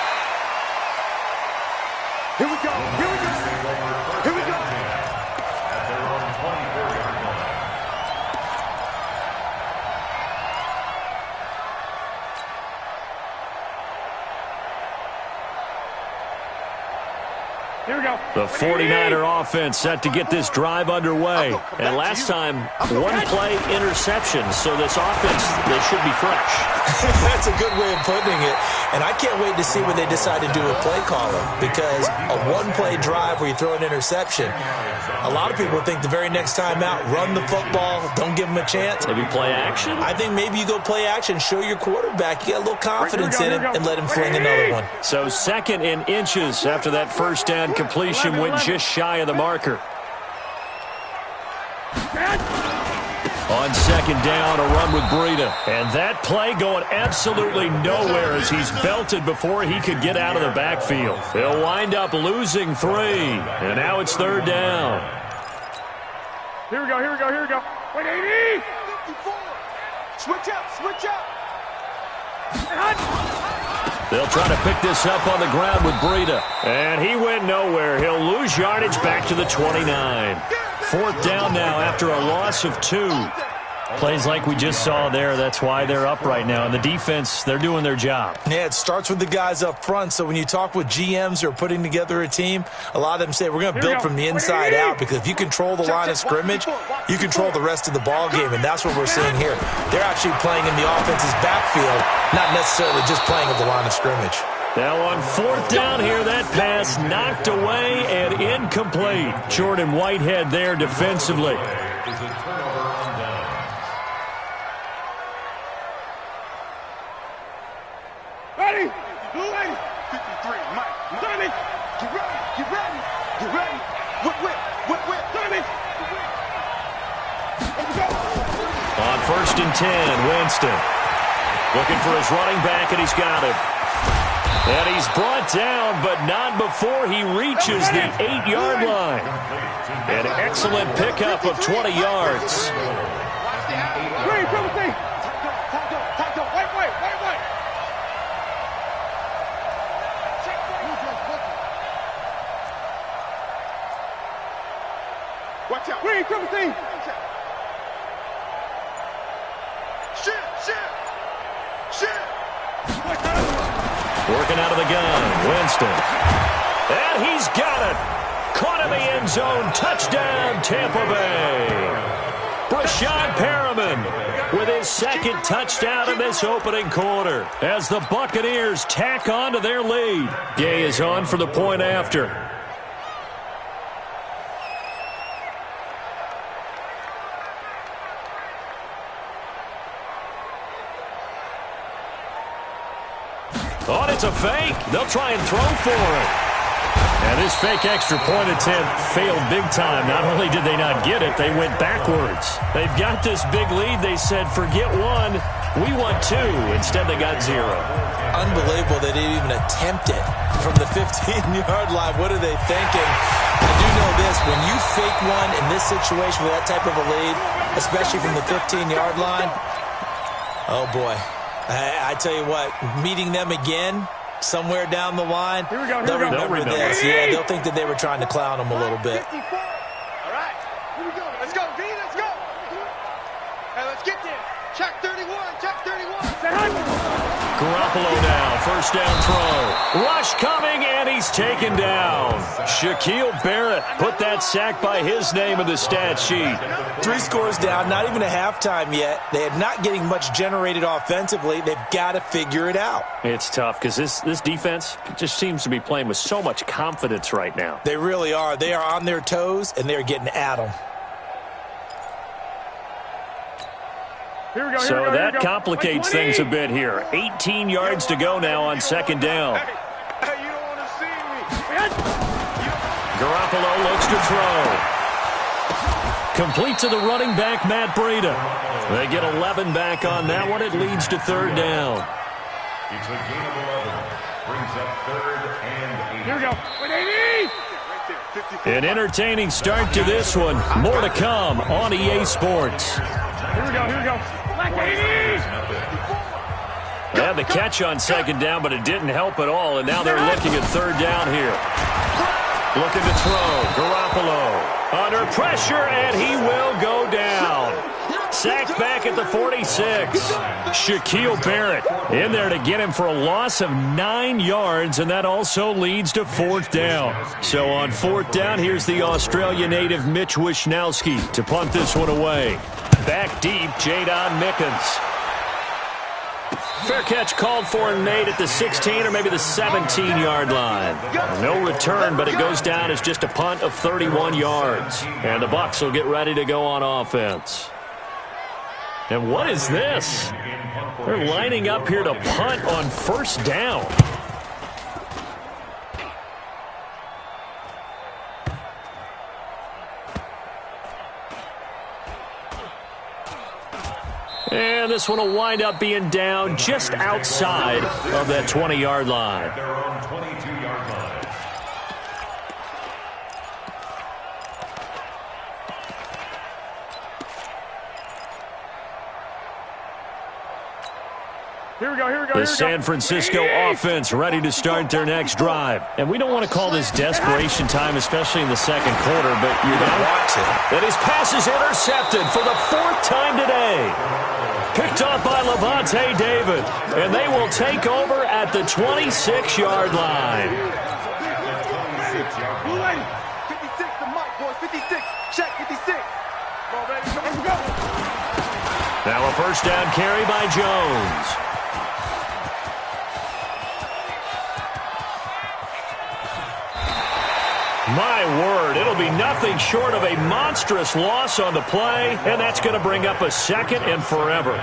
Here we go. The 49er offense set to get this drive underway. And last time, 1-play interception. So this offense, they should be fresh. That's a good way of putting it. And I can't wait to see what they decide to do with play calling. Because a 1-play drive where you throw an interception, a lot of people think the very next time out, run the football, don't give them a chance. Maybe play action? I think maybe you go play action, show your quarterback, you got a little confidence in him, and let him fling another one. So 2nd and inches after that first down completion went just shy of the marker. On 2nd down, a run with Breida. And that play going absolutely nowhere as he's belted before he could get out of the backfield. They'll wind up losing 3. And now it's 3rd down. Here we go. 180. 54. Switch up, switch up. They'll try to pick this up on the ground with Breida. And he went nowhere. He'll lose yardage back to the 29. 4th down now after a loss of 2. Plays like we just saw there. That's why they're up right now. And the defense, they're doing their job. Yeah, it starts with the guys up front. So when you talk with GMs who are putting together a team, a lot of them say, we're going to build from the inside out, because if you control the line of scrimmage, you control the rest of the ball game, and that's what we're seeing here. They're actually playing in the offense's backfield, not necessarily just playing at the line of scrimmage. Now on 4th down here, that pass knocked away and incomplete. Jordan Whitehead there defensively. Ready? Blue 80. 53. Mike. 30. Get ready. Get ready. Get ready. Whip, whip. Whip, whip. 30. Let's go. On 1st and 10, Winston. Looking for his running back, and he's got him. And he's brought down, but not before he reaches the 8-yard line. An excellent pickup of 20 yards. Green, Timothy. Tight up. Wait. Watch out. Green, Timothy. Shit. Working out of the gun, Winston. And he's got it. Caught in the end zone. Touchdown, Tampa Bay. Brashad Perriman with his 2nd touchdown in this opening quarter as the Buccaneers tack on to their lead. Gay is on for the point after. Oh, it's a fake. They'll try and throw for it. And this fake extra point attempt failed big time. Not only did they not get it, they went backwards. They've got this big lead. They said, forget 1. We want 2. Instead, they got 0. Unbelievable they didn't even attempt it from the 15-yard line. What are they thinking? I do know this. When you fake one in this situation with that type of a lead, especially from the 15-yard line, oh, boy. I tell you what, meeting them again somewhere down the line, they'll remember this. Yeah, they'll think that they were trying to clown them a little bit. 54. All right. Here we go. Let's go, V. Let's go. Hey, let's get there. Check 31. Check 31. Garoppolo now, 1st down throw. Rush coming, and he's taken down. Shaquille Barrett put that sack by his name in the stat sheet. 3 scores down, not even a halftime yet. They are not getting much generated offensively. They've got to figure it out. It's tough because this defense just seems to be playing with so much confidence right now. They really are. They are on their toes, and they're getting at them. So that complicates things a bit here. 18 yards to go now on 2nd down. Hey, you don't want to see me. Garoppolo looks to throw. Complete to the running back, Matt Breida. They get 11 back on that one. It leads to 3rd down. It's a gain of 11. Brings up 3rd and 8. Here we go. 180. An entertaining start to this one. More to come on EA Sports. Here we go. Black 80. They had the catch on 2nd down, but it didn't help at all, and now they're looking at 3rd down here. Looking to throw. Garoppolo under pressure, and he will go down. Sacked back at the 46. Shaquille Barrett in there to get him for a loss of 9 yards, and that also leads to 4th down. So on 4th down, here's the Australia native Mitch Wishnowski to punt this one away. Back deep, Jadon Mickens. Fair catch called for and made at the 16 or maybe the 17-yard line. No return, but it goes down as just a punt of 31 yards. And the Bucs will get ready to go on offense. And what is this? They're lining up here to punt on 1st down. And this one will wind up being down just outside of that 20-yard line. At their own 22-yard line. The San Francisco offense ready to start their next drive. And we don't want to call this desperation time, especially in the second quarter, but you're going to want to. And his pass is intercepted for the 4th time today. Picked off by Levante David. And they will take over at the 26-yard line. 56 to Mike, boys. 56. Check 56. Well, baby, let's go. Now a first down carry by Jones. My word, it'll be nothing short of a monstrous loss on the play, and that's going to bring up a 2nd and forever.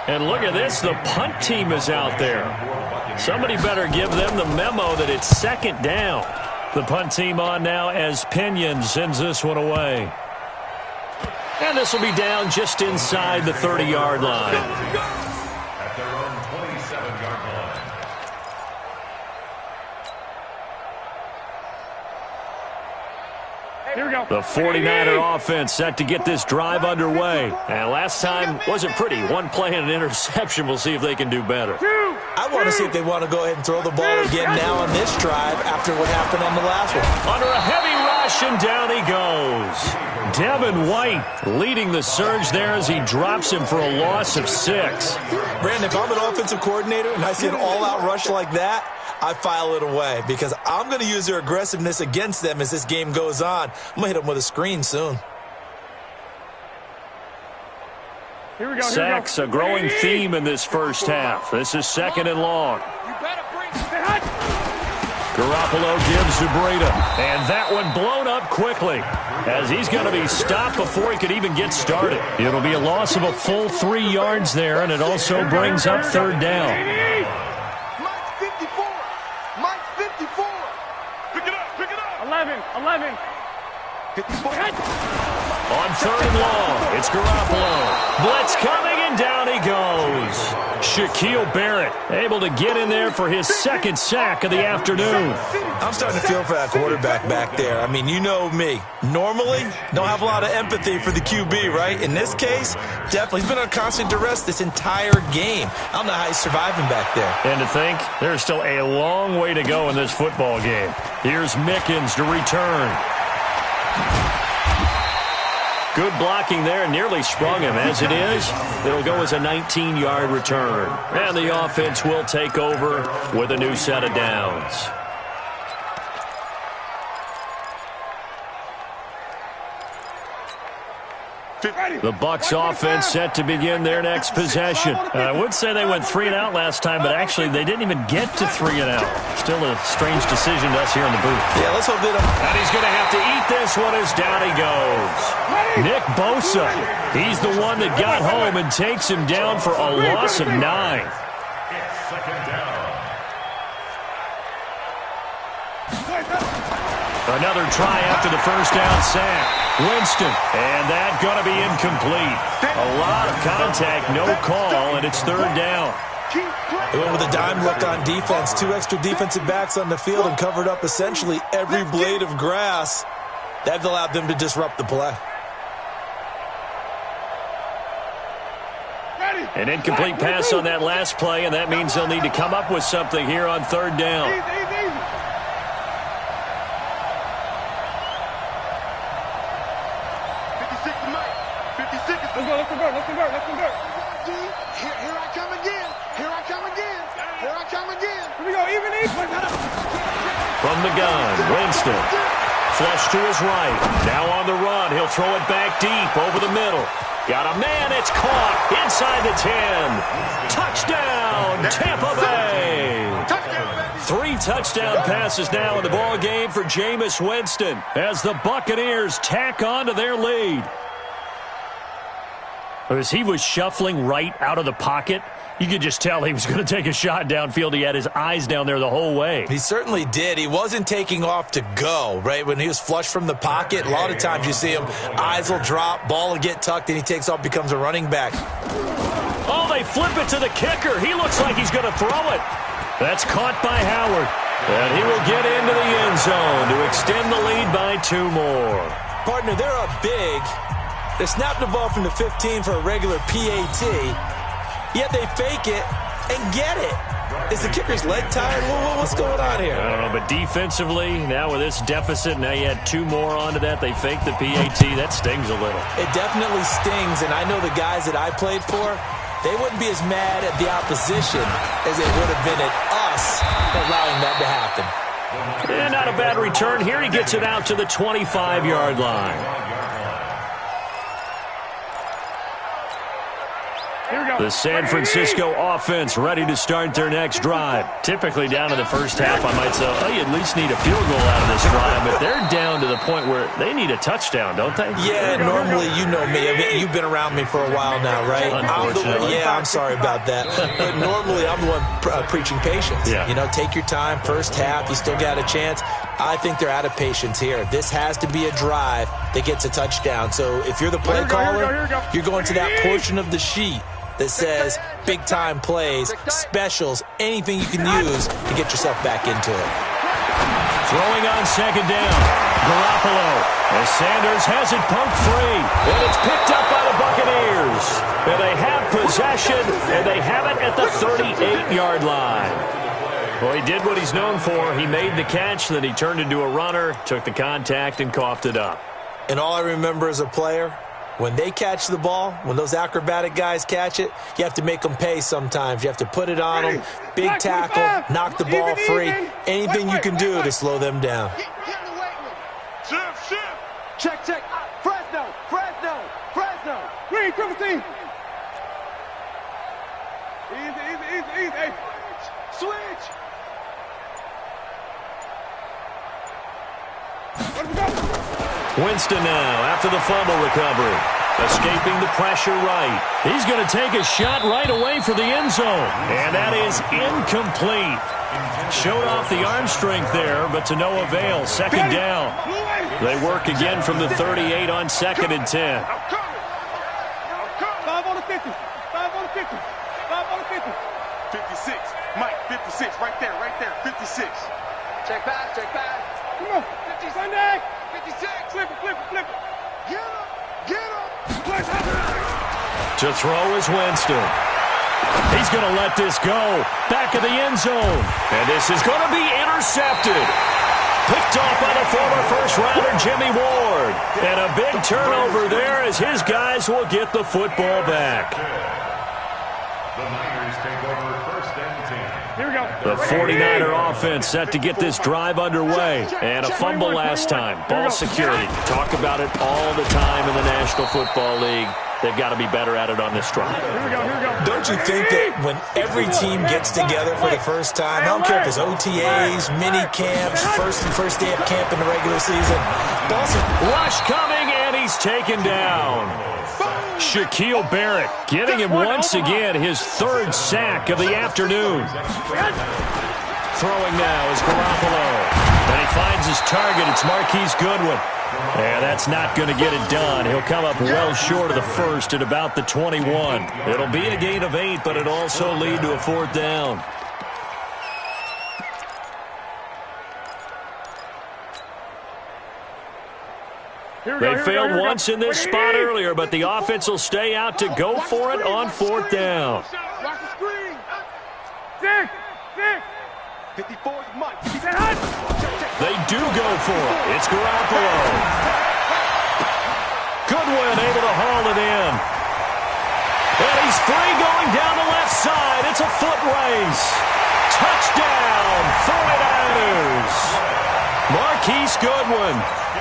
And look at this, the punt team is out there. Somebody better give them the memo that it's 2nd down. The punt team on now as Pinion sends this one away. And this will be down just inside the 30-yard line. At their own 27-yard line. Here we go. The 49er offense set to get this drive underway. And last time wasn't pretty. 1 play and an interception. We'll see if they can do better. I want to see if they want to go ahead and throw the ball again now on this drive after what happened on the last one. Under a heavy rush, and down he goes. Devin White leading the surge there as he drops him for a loss of 6. Brandon, if I'm an offensive coordinator and I see an all-out rush like that, I file it away because I'm going to use their aggressiveness against them as this game goes on. I'm going to hit them with a screen soon. Here we go. Sacks, a growing theme in this first half. This is 2nd and long. You better bring Garoppolo gives to Breida. And that one blown up quickly as he's going to be stopped before he could even get started. It'll be a loss of a full 3 yards there, and it also brings up 3rd down. Mike's 54. Mike's 54. Pick it up. Pick it up. 11. 54. On 3rd and long, it's Garoppolo. Blitz coming, and down he goes. Shaquille Barrett able to get in there for his 2nd sack of the afternoon. I'm starting to feel for that quarterback back there. I mean, you know me. Normally, don't have a lot of empathy for the QB, right? In this case, definitely. He's been on constant duress this entire game. I don't know how he's surviving back there. And to think, there's still a long way to go in this football game. Here's Mickens to return. Good blocking there, nearly sprung him. As it is, it'll go as a 19-yard return. And the offense will take over with a new set of downs. The Bucs offense set to begin their next possession. I would say they went 3 and out last time, but actually they didn't even get to 3 and out. Still a strange decision to us here in the booth. Yeah, let's hope they don't. And he's going to have to eat this one as down he goes. Nick Bosa, he's the one that got home and takes him down for a loss of 9. It's 2nd down. Another try after the first down sack. Winston, and that going to be incomplete. A lot of contact, no call, and it's 3rd down. They went with a dime look on defense. 2 extra defensive backs on the field and covered up essentially every blade of grass. That allowed them to disrupt the play. An incomplete pass on that last play, and that means they'll need to come up with something here on 3rd down. 56. Let's convert. Here I come again. Here I come again. Here we go, even. From the gun, Winston. Flush to his right. Now on the run. He'll throw it back deep over the middle. Got a man. It's caught inside the 10. Touchdown, Tampa Bay. 3 touchdown passes now in the ball game for Jameis Winston as the Buccaneers tack on to their lead. As he was shuffling right out of the pocket, you could just tell he was going to take a shot downfield. He had his eyes down there the whole way. He certainly did. He wasn't taking off to go, right? When he was flushed from the pocket, a lot of times you see him, eyes will drop, ball will get tucked, and he takes off, becomes a running back. Oh, they flip it to the kicker. He looks like he's going to throw it. That's caught by Howard. And he will get into the end zone to extend the lead by 2 more. Partner, they're up big, They snap the ball from the 15 for a regular PAT, yet they fake it and get it. Is the kicker's leg tired? What's going on here? I don't know, but defensively, now with this deficit, now you add 2 more onto that. They fake the PAT. That stings a little. It definitely stings, and I know the guys that I played for, they wouldn't be as mad at the opposition as they would have been at us allowing that to happen. And not a bad return here. He gets it out to the 25-yard line. The San Francisco offense ready to start their next drive. Typically down to the first half, I might say, oh, you at least need a field goal out of this drive. But they're down to the point where they need a touchdown, don't they? Yeah, normally, you know me. I mean, you've been around me for a while now, right? Unfortunately. I'm sorry about that. But normally, I'm the one preaching patience. Yeah. You know, take your time. First half, you still got a chance. I think they're out of patience here. This has to be a drive that gets a touchdown. So if you're the play caller, you're going to that portion of the sheet that says big-time plays, specials, anything you can use to get yourself back into it. Throwing on second down, Garoppolo. As Sanders has it pumped free, and it's picked up by the Buccaneers. And they have possession, and they have it at the 38-yard line. Well, he did what he's known for. He made the catch, then he turned into a runner, took the contact, and coughed it up. And all I remember as a player, when they catch the ball, when those acrobatic guys catch it, you have to make them pay sometimes. You have to put it on them, big tackle, knock the ball free, anything you can do to slow them down. Check. Fresno. Green, triple team. Easy. Hey, switch. Let's go. Winston now after the fumble recovery. Escaping the pressure right. He's going to take a shot right away for the end zone. And that is incomplete. Showed off the arm strength there, but to no avail. Second down. They work again from the 38 on 2nd and 10. 5 on the 50. 5 on the 50. 5 on the 50. 56. Mike, 56. Right there. 56. Check back. Come on. 50 Sunday. 56. Flip it. Get him. To throw is Winston. He's going to let this go. Back of the end zone. And this is going to be intercepted. Picked off by the former first-rounder Jimmy Ward. And a big turnover there as his guys will get the football back. The Niners take over 1st and 10. Here we go. The 49er offense set to get this drive underway. And a fumble last time. Ball security. Talk about it all the time in the National Football League. They've got to be better at it on this drive. Here we go. Don't you think that when every team gets together for the first time, I don't care if it's OTAs, mini camps, first day of camp in the regular season, rush coming, and he's taken down. Shaquille Barrett getting him once again, his 3rd sack of the afternoon. Throwing now is Garoppolo. And he finds his target. It's Marquise Goodwin. And that's not going to get it done. He'll come up well short of the first at about the 21. It'll be a gain of 8, but it'll also lead to a 4th down. They failed once in this spot earlier, but the offense will stay out to go for it on 4th down. Watch the screen. 6. 54 is Mike. They do go for it. It's Garoppolo. Goodwin able to haul it in. And he's free going down the left side. It's a foot race. Touchdown, 49ers. Marquise Goodwin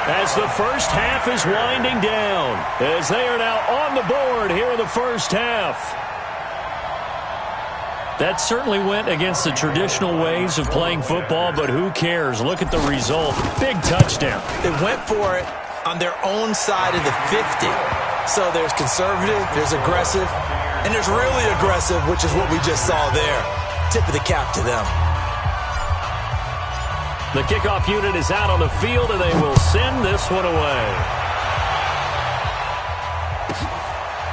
as the first half is winding down, as they are now on the board here in the first half. That certainly went against the traditional ways of playing football, but who cares? Look at the result. Big touchdown. They went for it on their own side of the 50. So there's conservative, there's aggressive, and there's really aggressive, which is what we just saw there. Tip of the cap to them. The kickoff unit is out on the field, and they will send this one away.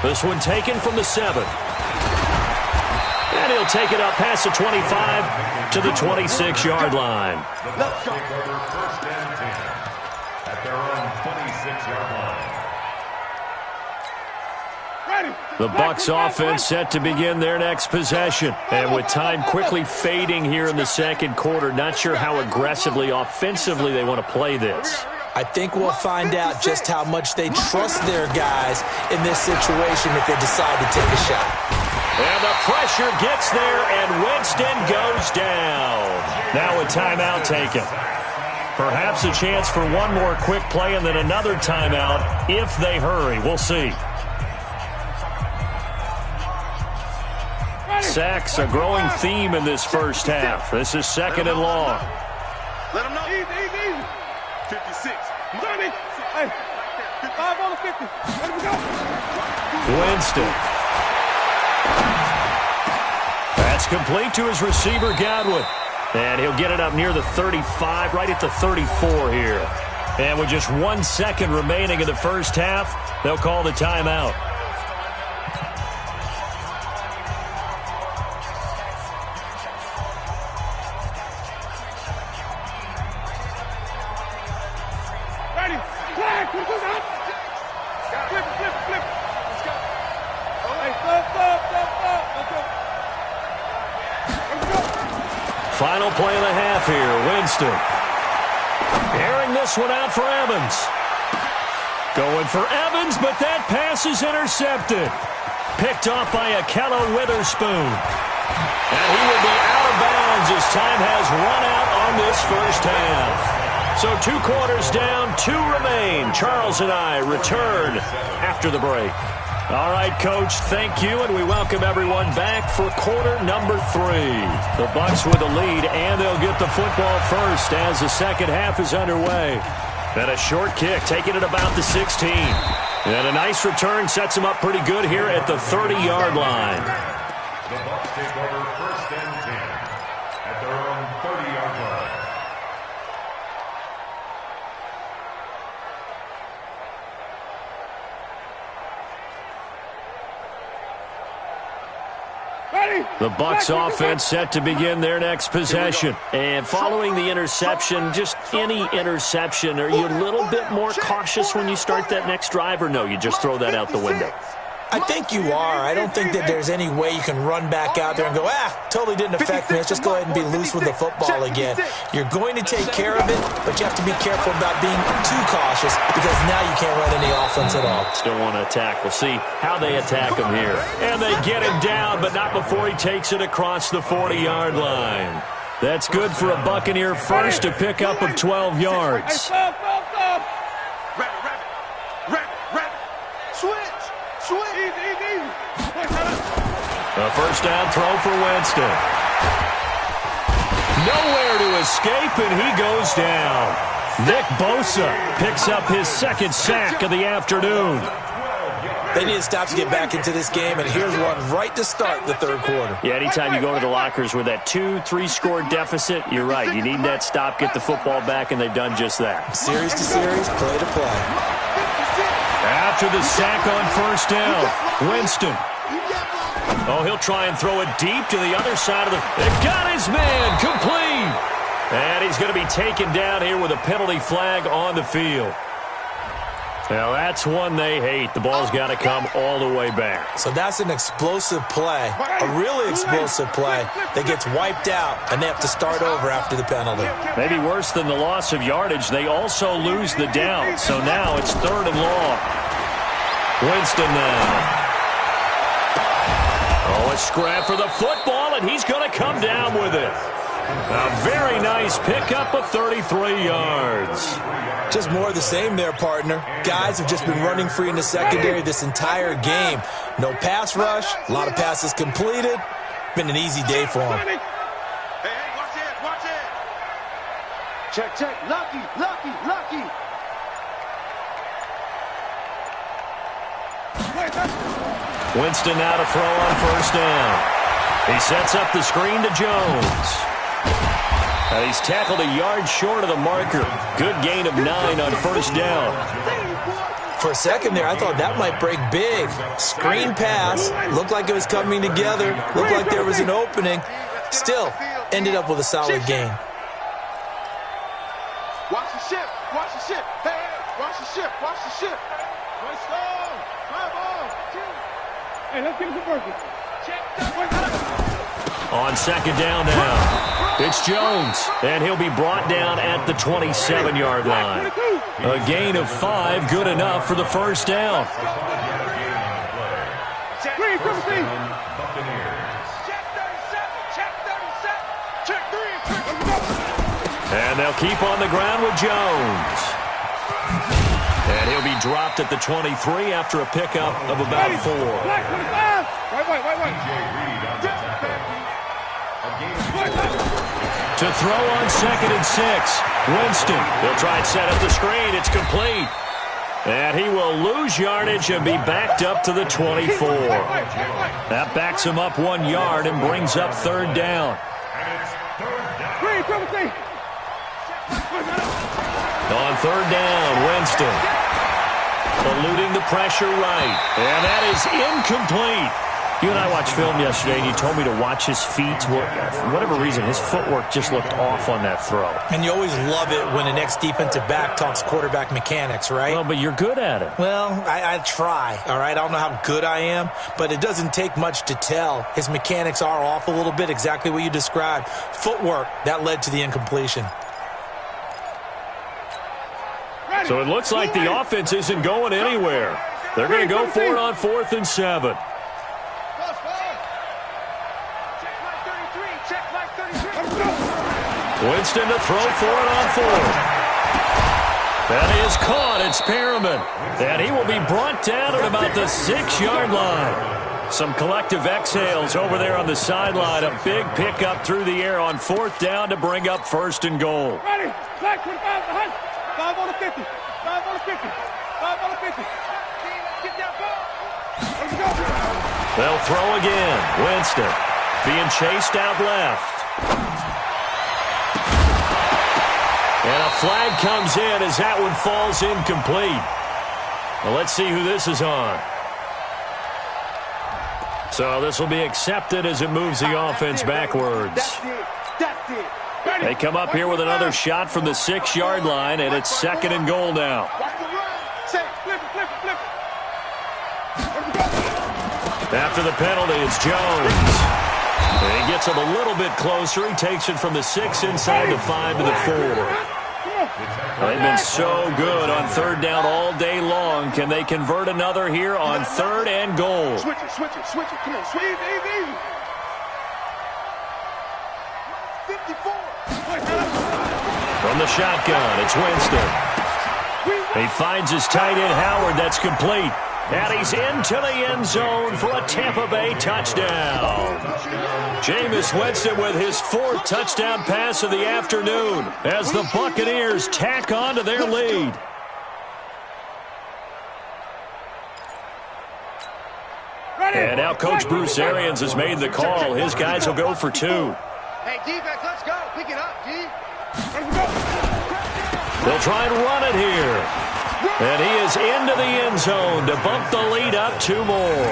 This one taken from the 7. And he'll take it up past the 25 to the 26-yard line. The take over 1st and 10 at their own 26-yard line. The Bucs offense set to begin their next possession. And with time quickly fading here in the second quarter, not sure how aggressively, offensively they want to play this. I think we'll find out just how much they trust their guys in this situation if they decide to take a shot. And the pressure gets there, and Winston goes down. Now a timeout taken. Perhaps a chance for one more quick play and then another timeout if they hurry. We'll see. Sacks, a growing theme in this first half. This is second and long. Let him know. Easy. 56. 30. Hey, 5 on the 50. Let him go. Winston. That's complete to his receiver, Godwin. And he'll get it up near the 35, right at the 34 here. And with just 1 second remaining in the first half, they'll call the timeout. Final play of the half here, Winston. Airing this one out for Evans. Going for Evans, but that pass is intercepted. Picked off by Akello Witherspoon. And he will be out of bounds as time has run out on this first half. So 2 quarters down, 2 remain. Charles and I return after the break. All right, Coach, thank you, and we welcome everyone back for quarter number 3. The Bucs with the lead, and they'll get the football first as the second half is underway. And a short kick, taking it about the 16. And a nice return sets them up pretty good here at the 30-yard line. The Bucs take over first and 10 at their own 30-yard line. The Bucs offense set to begin their next possession. And following the interception, just any interception, are you a little bit more cautious when you start that next drive, or no, you just throw that out the window? I think you are. I don't think that there's any way you can run back out there and go, totally didn't affect me. Let's just go ahead and be loose with the football again. You're going to take care of it, but you have to be careful about being too cautious because now you can't run any offense at all. Still want to attack. We'll see how they attack him here. And they get him down, but not before he takes it across the 40-yard line. That's good for a Buccaneer first to pick up of 12 yards. A first down throw for Winston. Nowhere to escape, and he goes down. Nick Bosa picks up his second sack of the afternoon. They need to stop to get back into this game, and here's one right to start the third quarter. Yeah, anytime you go to the lockers with that 2-3 score deficit, you're right. You need that stop, get the football back, and they've done just that. Series to series, play to play. After the sack on first down, Winston. Oh, he'll try and throw it deep to the other side of the... They've got his man complete. And he's going to be taken down here with a penalty flag on the field. Now, that's one they hate. The ball's got to come all the way back. So that's an explosive play, a really explosive play that gets wiped out, and they have to start over after the penalty. Maybe worse than the loss of yardage, they also lose the down. So now it's third and long. Winston now. Oh, a scrap for the football, and he's going to come down with it. A very nice pickup of 33 yards. Just more of the same there, partner. Guys have just been running free in the secondary this entire game. No pass rush, a lot of passes completed. Been an easy day for them. Hey, watch it. Check. Lucky. Winston now to throw on first down. He sets up the screen to Jones. He's tackled a yard short of the marker. Good gain of 9 on first down. For a second there, I thought that might break big. Screen pass. Looked like it was coming together. Looked like there was an opening. Still, ended up with a solid gain. Watch the ship. Hey, watch the ship. Nice ball. 5 on. 2. Hey, let's get it to Perkins. On second down now, it's Jones, and he'll be brought down at the 27-yard line. A gain of 5, good enough for the first down. Green, triple C. And they'll keep on the ground with Jones. And he'll be dropped at the 23 after a pickup of about 4. Black 25. White. To throw on second and 6. Winston. He'll try and set up the screen. It's complete. And he will lose yardage and be backed up to the 24. That backs him up 1 yard and brings up third down. Green, triple C. On third down, Winston. Eluding the pressure right. And that is incomplete. You and I watched film yesterday, and you told me to watch his feet. For whatever reason, his footwork just looked off on that throw. And you always love it when the next defensive back talks quarterback mechanics, right? Well, but you're good at it. Well, I try, all right? I don't know how good I am, but it doesn't take much to tell. His mechanics are off a little bit, exactly what you described. Footwork, that led to the incompletion. So it looks like the offense isn't going anywhere. They're going to go for it on 4th and 7. Winston to throw for it on 4th. That is caught. It's Perriman. And he will be brought down at about the 6-yard line. Some collective exhales over there on the sideline. A big pickup through the air on 4th down to bring up 1st and goal. Ready. Black 25. 5 on the 50. 5 on the 50. 5 on the 50. Get that ball. Let's go. They'll throw again. Winston being chased out left. And a flag comes in as that one falls incomplete. Well, let's see who this is on. So this will be accepted as it moves the offense backwards. That's it. They come up here with another shot from the 6-yard line, and it's 2nd and goal now. After the penalty, it's Jones. And he gets him a little bit closer. He takes it from the 6 inside the 5 to the 4. They've been so good on 3rd down all day long. Can they convert another here on 3rd and goal? Switch it. Come on, switch it. Easy. 54. From the shotgun, it's Winston. He finds his tight end, Howard. That's complete. And he's into the end zone for a Tampa Bay touchdown. Jameis Winston with his 4th touchdown pass of the afternoon as the Buccaneers tack on to their lead. And now Coach Bruce Arians has made the call. His guys will go for 2. Hey, defense, let's go. Pick it up, G. They'll try and run it here. And he is into the end zone to bump the lead up 2 more.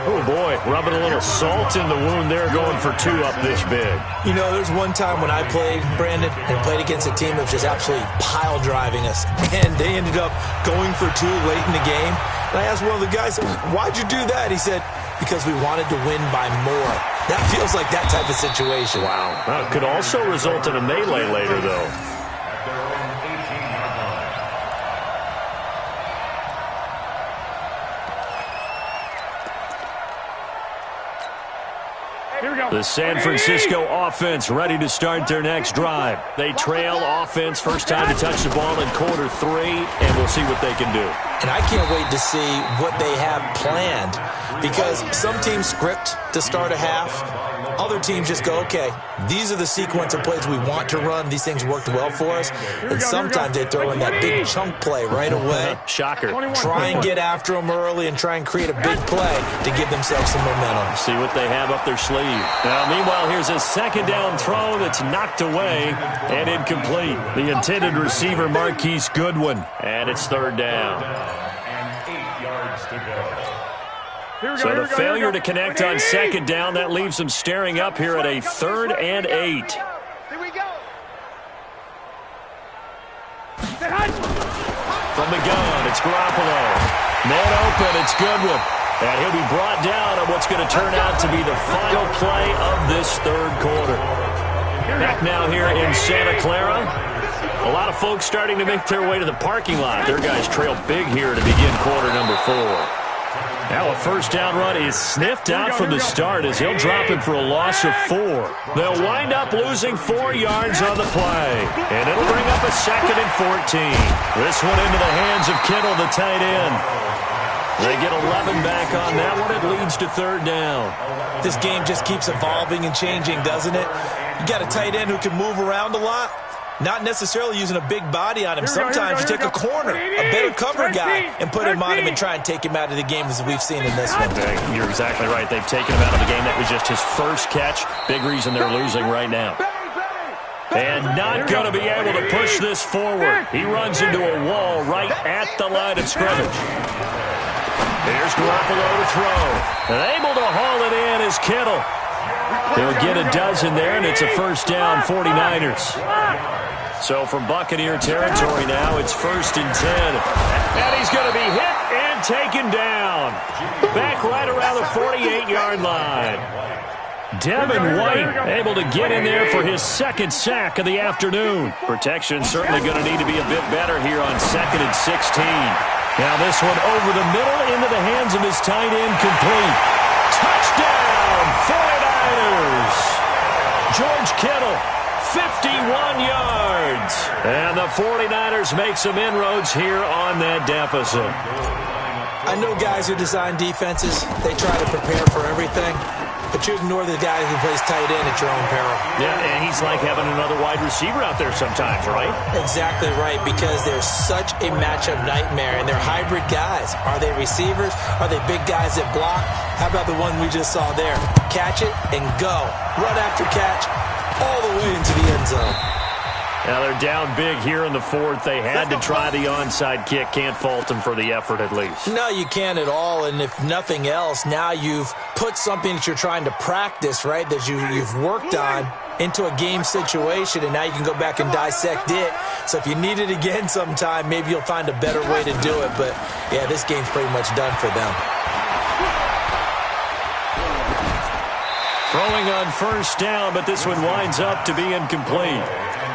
Oh, boy, rubbing a little salt in the wound there, going for 2 up this big. You know, there's one time when I played, Brandon, and played against a team that was just absolutely pile driving us. And they ended up going for 2 late in the game. And I asked one of the guys, why'd you do that? He said, because we wanted to win by more. That feels like that type of situation. Wow. Well, it could also result in a melee later, though. The San Francisco offense ready to start their next drive. They trail offense, first time to touch the ball in quarter 3, and we'll see what they can do. And I can't wait to see what they have planned, because some teams script to start a half. Other teams just go, okay, these are the sequence of plays we want to run. These things worked well for us. And sometimes they throw in that big chunk play right away. Shocker. Try and get after them early and try and create a big play to give themselves some momentum. See what they have up their sleeve. Now, meanwhile, here's a 2nd down throw that's knocked away and incomplete. The intended receiver, Marquise Goodwin. And it's 3rd down. And 8 yards to go. So the failure to connect on 2nd down, that leaves them staring up here at a 3rd and 8. Here we go. From the gun, it's Garoppolo. Man open, it's Goodwin. And he'll be brought down turn out to be the final play of this third quarter. Back now here in Santa Clara. A lot of folks starting to make their way to the parking lot. Their guys trail big here to begin quarter number 4. Now a first down run is sniffed out from the start as he'll drop him for a loss of 4. They'll wind up losing 4 yards on the play. And it'll bring up a 2nd and 14. This one into the hands of Kittle, the tight end. They get 11 back on that one. It leads to 3rd down. This game just keeps evolving and changing, doesn't it? You got a tight end who can move around a lot. Not necessarily using a big body on him. Sometimes you take a corner, a better cover guy, and put him on him and try and take him out of the game as we've seen in this one. You're exactly right. They've taken him out of the game. That was just his first catch. Big reason they're losing right now. And not going to be able to push this forward. He runs into a wall right at the line of scrimmage. Here's Garoppolo to throw. And able to haul it in is Kittle. He'll get a dozen there, and it's a first down, 49ers. So from Buccaneer territory now, it's 1st and 10. And he's going to be hit and taken down. Back right around the 48-yard line. Devin White able to get in there for his 2nd sack of the afternoon. Protection certainly going to need to be a bit better here on 2nd and 16. Now this one over the middle into the hands of his tight end, complete. Touchdown, 49ers. George Kittle, 51 yards. And the 49ers make some inroads here on that deficit. I know guys who design defenses, they try to prepare for everything, but you ignore the guy who plays tight end at your own peril. Yeah, and he's like having another wide receiver out there sometimes, right? Exactly right, because they're such a matchup nightmare, and they're hybrid guys. Are they receivers? Are they big guys that block? How about the one we just saw there? Catch it and go. Run after catch all the way into the end zone. Now they're down big here in the 4th. They had to try the onside kick. Can't fault them for the effort at least. No, you can't at all. And if nothing else, now you've put something that you're trying to practice, right, that you've worked on into a game situation, and now you can go back and dissect it. So if you need it again sometime, maybe you'll find a better way to do it. But, yeah, this game's pretty much done for them. Throwing on first down, but this one winds up to be incomplete.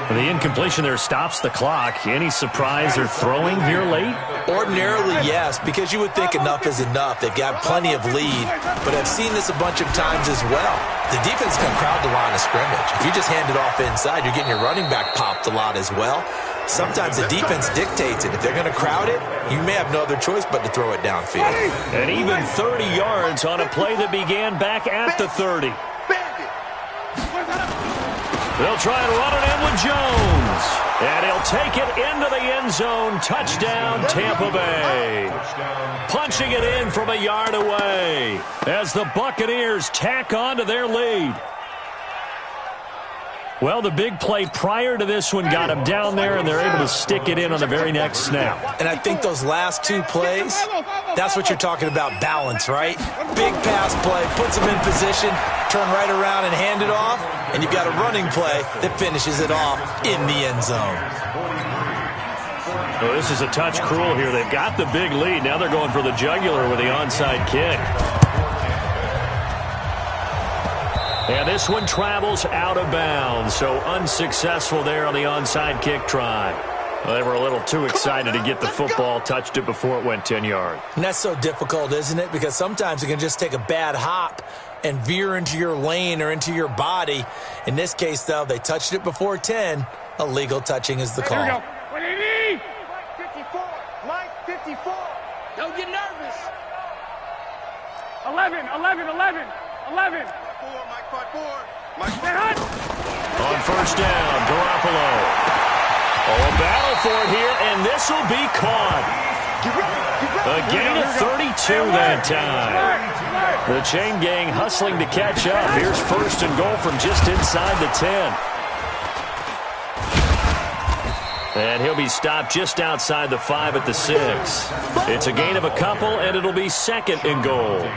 The incompletion there stops the clock. Any surprise they're throwing here late? Ordinarily, yes, because you would think enough is enough. They've got plenty of lead, but I've seen this a bunch of times as well. The defense can crowd the line of scrimmage. If you just hand it off inside, you're getting your running back popped a lot as well. Sometimes the defense dictates it. If they're going to crowd it, you may have no other choice but to throw it downfield. And even 30 yards on a play that began back at the 30. They'll try and run it in with Jones. And he'll take it into the end zone. Touchdown, Tampa Bay. Punching it in from a yard away as the Buccaneers tack on to their lead. Well, the big play prior to this one got them down there, and they're able to stick it in on the very next snap. And I think those last 2 plays, that's what you're talking about, balance, right? Big pass play, puts them in position, turn right around and hand it off, and you've got a running play that finishes it off in the end zone. Well, this is a touch cruel here. They've got the big lead. Now they're going for the jugular with the onside kick. And this one travels out of bounds, so unsuccessful there on the onside kick try. Well, they were a little too excited to get the football, touched it before it went 10 yards. And that's so difficult, isn't it? Because sometimes it can just take a bad hop and veer into your lane or into your body. In this case, though, they touched it before 10. Illegal touching is the call. Here we go. What do you need? Mike 54. Mike 54. Don't get nervous. 11. Mike 4. Mike 4. On first down, Garoppolo. Oh, a battle for it here, and this will be caught. A gain of 32 that time. The chain gang hustling to catch up. Here's first and goal from just inside the 10. And he'll be stopped just outside the 5 at the 6. It's a gain of a couple, and it'll be 2nd and goal.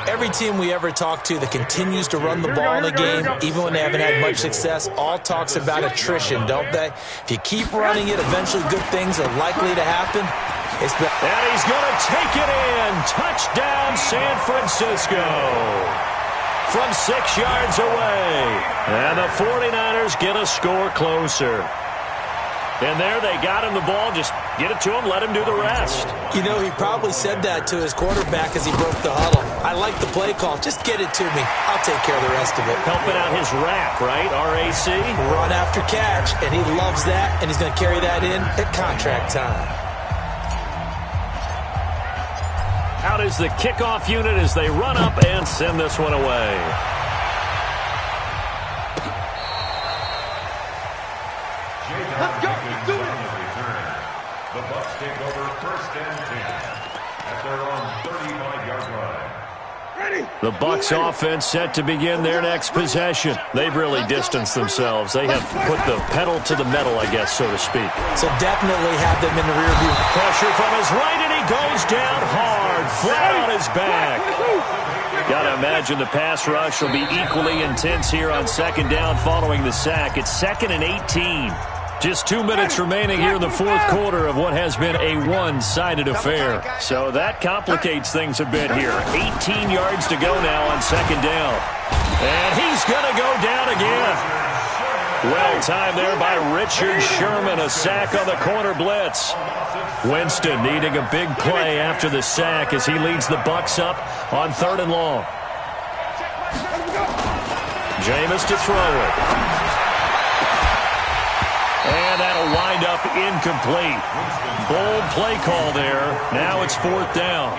Every team we ever talk to that continues to run the ball in a game, even when they haven't had much success, all talks about attrition, don't they? If you keep running it, eventually good things are likely to happen. And he's going to take it in. Touchdown, San Francisco. From 6 yards away. And the 49ers get a score closer. And there they got him the ball. Just get it to him, let him do the rest. You know, he probably said that to his quarterback as he broke the huddle. I like the play call. Just get it to me. I'll take care of the rest of it. Helping out his RAC, right? R-A-C? Run after catch, and he loves that, and he's going to carry that in at contract time. Out is the kickoff unit as they run up and send this one away. Let's go. Do it. The Bucs take over 1st and 10 at their own 35-yard line. The Bucs offense set to begin their next possession. They've really distanced themselves. They have put the pedal to the metal, I guess, so to speak. So definitely have them in the rear view. Pressure from his right, and he goes down hard, flat on his back. Got to imagine the pass rush will be equally intense here on 2nd down following the sack. It's 2nd and 18. Just 2 minutes remaining here in the 4th quarter of what has been a one-sided affair. So that complicates things a bit here. 18 yards to go now on 2nd down. And he's going to go down again. Well timed there by Richard Sherman. A sack on the corner blitz. Winston needing a big play after the sack as he leads the Bucs up on 3rd and long. Jameis to throw it. And that'll wind up incomplete. Bold play call there. Now it's 4th down.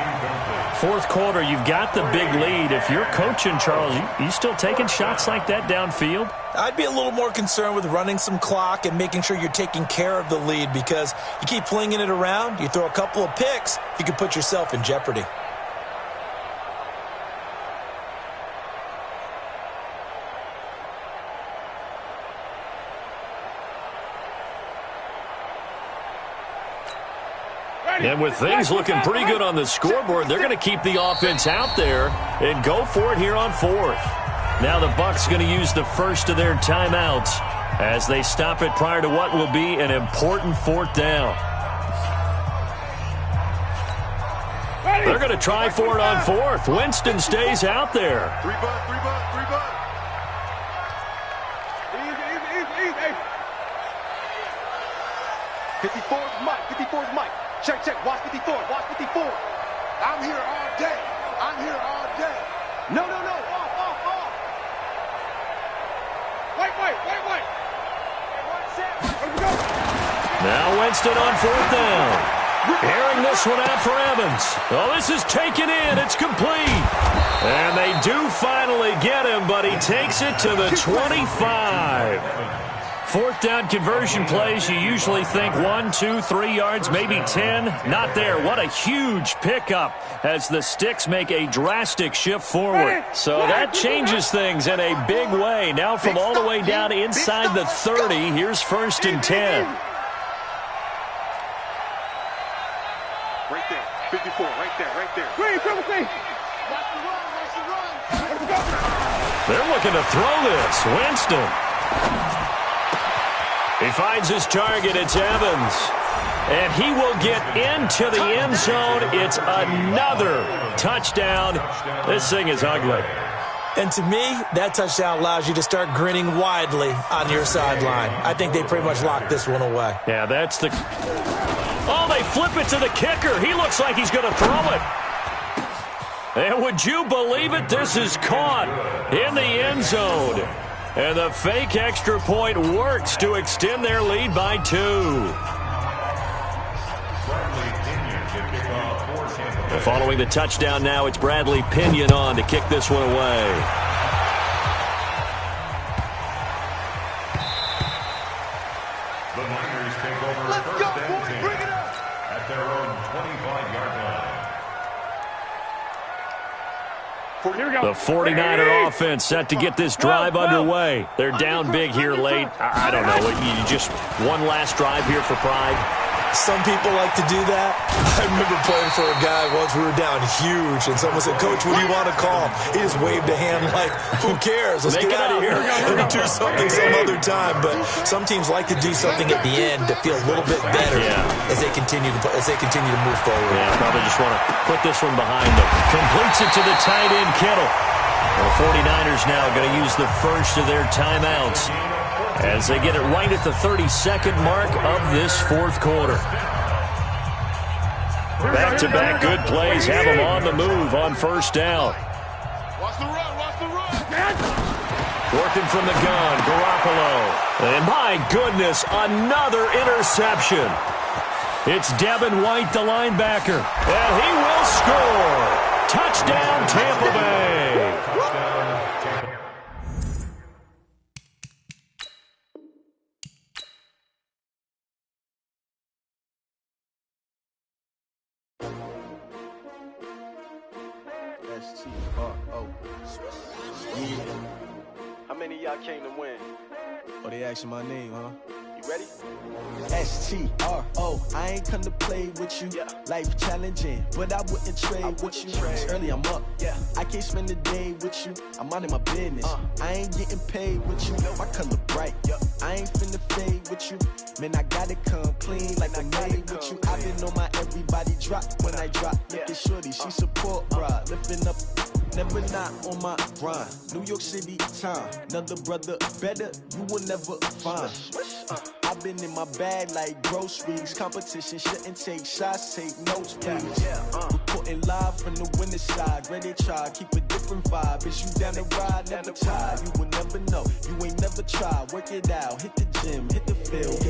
4th quarter, you've got the big lead. If you're coaching, Charles, you still taking shots like that downfield? I'd be a little more concerned with running some clock and making sure you're taking care of the lead, because you keep flinging it around, you throw a couple of picks, you can put yourself in jeopardy. And with things looking pretty good on the scoreboard, they're going to keep the offense out there and go for it here on 4th. Now the Bucs going to use the first of their timeouts as they stop it prior to what will be an important 4th down. They're going to try for it on 4th. Winston stays out there. 3 butt. Easy. 54's Mike. Check. Watch 54. I'm here all day. No. Off. Wait. Now Winston on 4th down. Airing this one out for Evans. Oh, this is taken in. It's complete. And they do finally get him, but he takes it to the 25. 4th down conversion plays, you usually think 1, 2, 3 yards, maybe 10. Not there. What a huge pickup as the sticks make a drastic shift forward. So that changes things in a big way. Now from all the way down inside the 30, here's 1st and 10. Right there. 54, right there. Green, triple C. Watch the run. Let's go. They're looking to throw this. Winston. He finds his target. It's Evans. And he will get into the end zone. It's another touchdown. This thing is ugly. And to me, that touchdown allows you to start grinning widely on your sideline. I think they pretty much locked this one away. Yeah, that's the... Oh, they flip it to the kicker. He looks like he's going to throw it. And would you believe it? This is caught in the end zone. And the fake extra point works to extend their lead by 2. And following the touchdown now, it's Bradley Pinion on to kick this one away. The Niners take over Let's 1st go, and boys. 10 Bring it up. at their own 25-yard line. Here we go. The 49er offense set to get this drive underway. They're down big here late. I don't know. You just one last drive here for pride. Some people like to do that. I remember playing for a guy once. We were down huge, and someone said, "Coach, what do you want to call?" He just waved a hand like, "Who cares? Let's get out of here and do something some other time." But some teams like to do something at the end to feel a little bit better as they continue to move forward. Yeah, probably just want to put this one behind them. Completes it to the tight end, Kittle. The 49ers now going to use the first of their timeouts as they get it right at the 32nd mark of this fourth quarter. Back-to-back good plays have them on the move on first down. Watch the run, watch the run. Working from the gun, Garoppolo. And my goodness, another interception. It's Devin White, the linebacker. And he will score. Touchdown, Tampa Bay. S-T-R-O. Yeah. How many of y'all came to win? Oh, they asking my name, huh? You ready? S-T-R-O. I ain't come to play with you. Life challenging, but I wouldn't trade with you. It's early, I'm up. I can't spend the day with you. I'm minding my business. I ain't getting paid with you. My color bright. I ain't finna fade with you. Man, I gotta come clean like I made with you. I've been on my everybody drop when I drop. Look at shorty, she support bra. Lifting up, never not on my grind. New York City time. Another brother better, you will never find. I've been in my bag like groceries. Competition shouldn't take shots, take notes, please. Reporting live from the winning side. Ready to try, keep a different vibe. Is you down the ride, never tired. You will never know, you ain't never tried. Work it out, hit the gym, hit the field.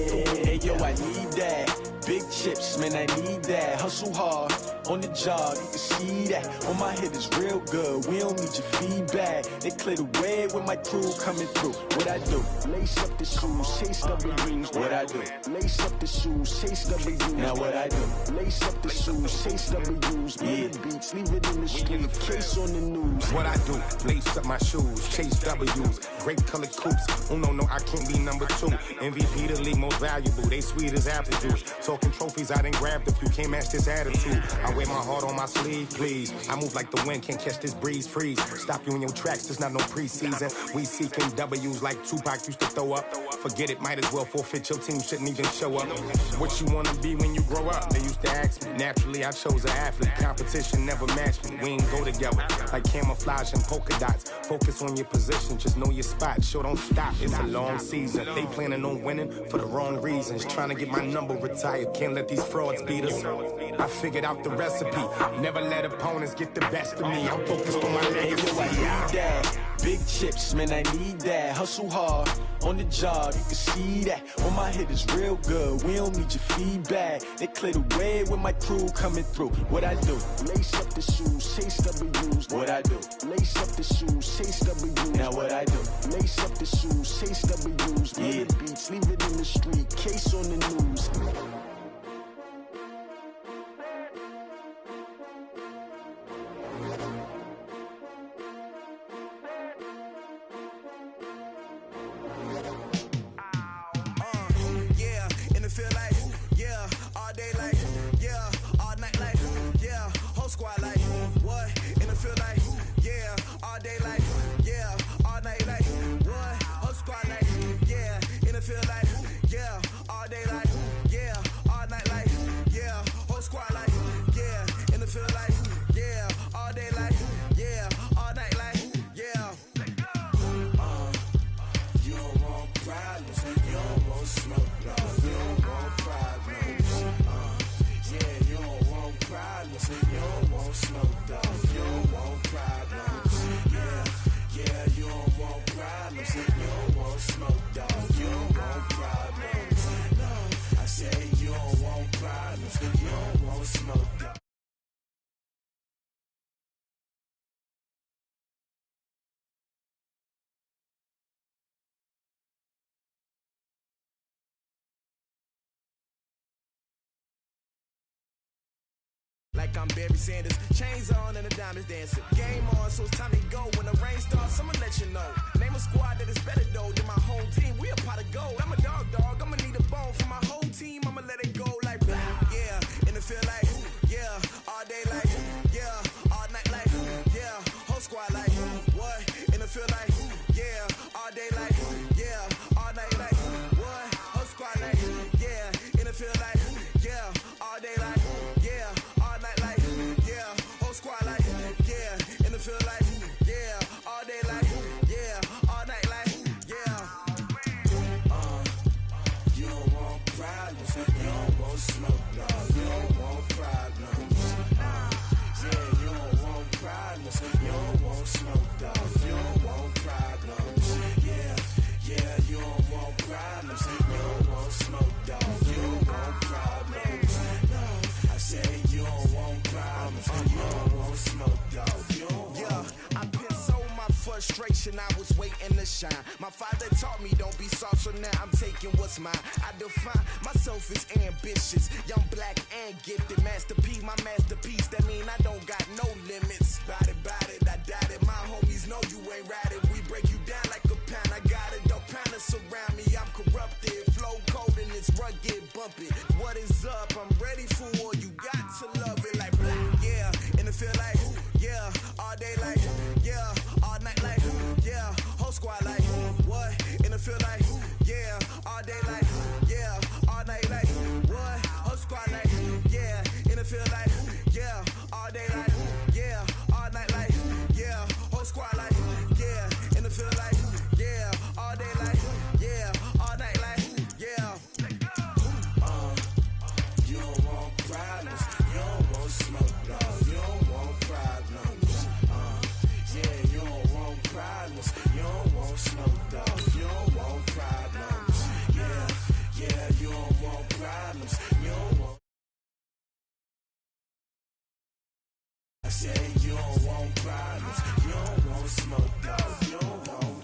Hey yo, I need that. Big chips, man, I need that. Hustle hard, on the job, you can see that. On my head is real good, we don't need your feedback. They clear the way with my crew coming through. What I do? Lace up the shoes, chase W's. What I do? Lace up the shoes, chase W's. Now what I do? Lace up the shoes, chase W's. Yeah, beats, leave it in the street, case on the news. What I do? Lace up my shoes, chase W's. Great colored coops. Oh no, I can't be number 2. MVP the league most valuable. They sweet as apple juice. Talking trophies, I done grabbed a few. Can't match this attitude. I wear my heart on my sleeve, please. I move like the wind, can't catch this breeze, freeze. Stop you in your tracks, there's not no preseason. We seeking W's like Tupac used to throw up. Forget it, might as well forfeit. Your team shouldn't even show up. What you wanna be when you grow up? They used to ask me. Naturally, I chose an athlete. Competition never matched me. We ain't go together like camouflage and polka dots. Focus on your position, just know your spot. Show don't stop, it's a long season. They planning on winning for the wrong reasons. Trying to get my number retired. Can't let these frauds beat us. I figured out the recipe. Never let opponents get the best of me. I'm focused on my legacy. I need that. Big chips, man, I need that. Hustle hard, on the job, you can see that. On my head is real good, we don't need your feedback. They clear the way with my crew coming through. What I do? Lace up the shoes, chase W's. What I do? Lace up the shoes, chase W's. Now what I do? Lace up the shoes, chase W's. Yeah, beats, leave it in the street, case on the news. Like I'm Barry Sanders, chains on and the diamonds dancing. Game on, so it's time to go. When the rain starts, I'ma let you know. Name a squad that is better though than my home team. We a pot of gold. I'm a dog, I'ma need a bone for my whole team. I'ma let it go like blah. inspiration, I was waiting to shine. My father taught me don't be soft, so now I'm taking what's mine. I define myself as ambitious, young, black, and gifted. Masterpiece, my masterpiece, that mean I don't got no limits. Bout it, I doubt it. My homies know you ain't ride it. We break you down like a pound. I got it, don't pound it surround me. I'm corrupted, flow cold and it's rugged, bumpy. What is up? I'm ready for all you got to love it like yeah, and it feel like yeah, all day like yeah, all night like yeah, whole squad like what? And it feel like yeah, all day like yeah, all night like what? Whole squad like yeah, and it feel like yeah, all day like yeah, all night like yeah, whole squad like yeah, and it feel like yeah, all day like yeah, all night like yeah. You don't want problems, you don't want smoke, dog. You don't want problems. Yeah, you don't want problems, you don't want smoke, dog. You don't want problems. Yeah, you don't want problems, you don't want. I say you don't want problems, you don't want smoke, dog. You don't want.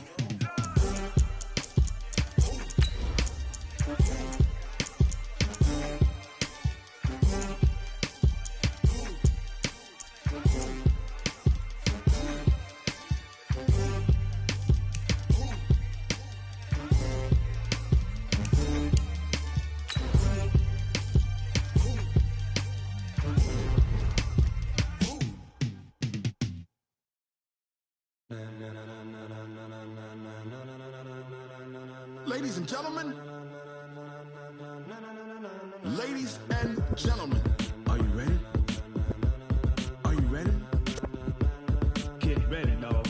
Ladies and gentlemen, ladies and gentlemen, are you ready? Are you ready? Get ready, dog.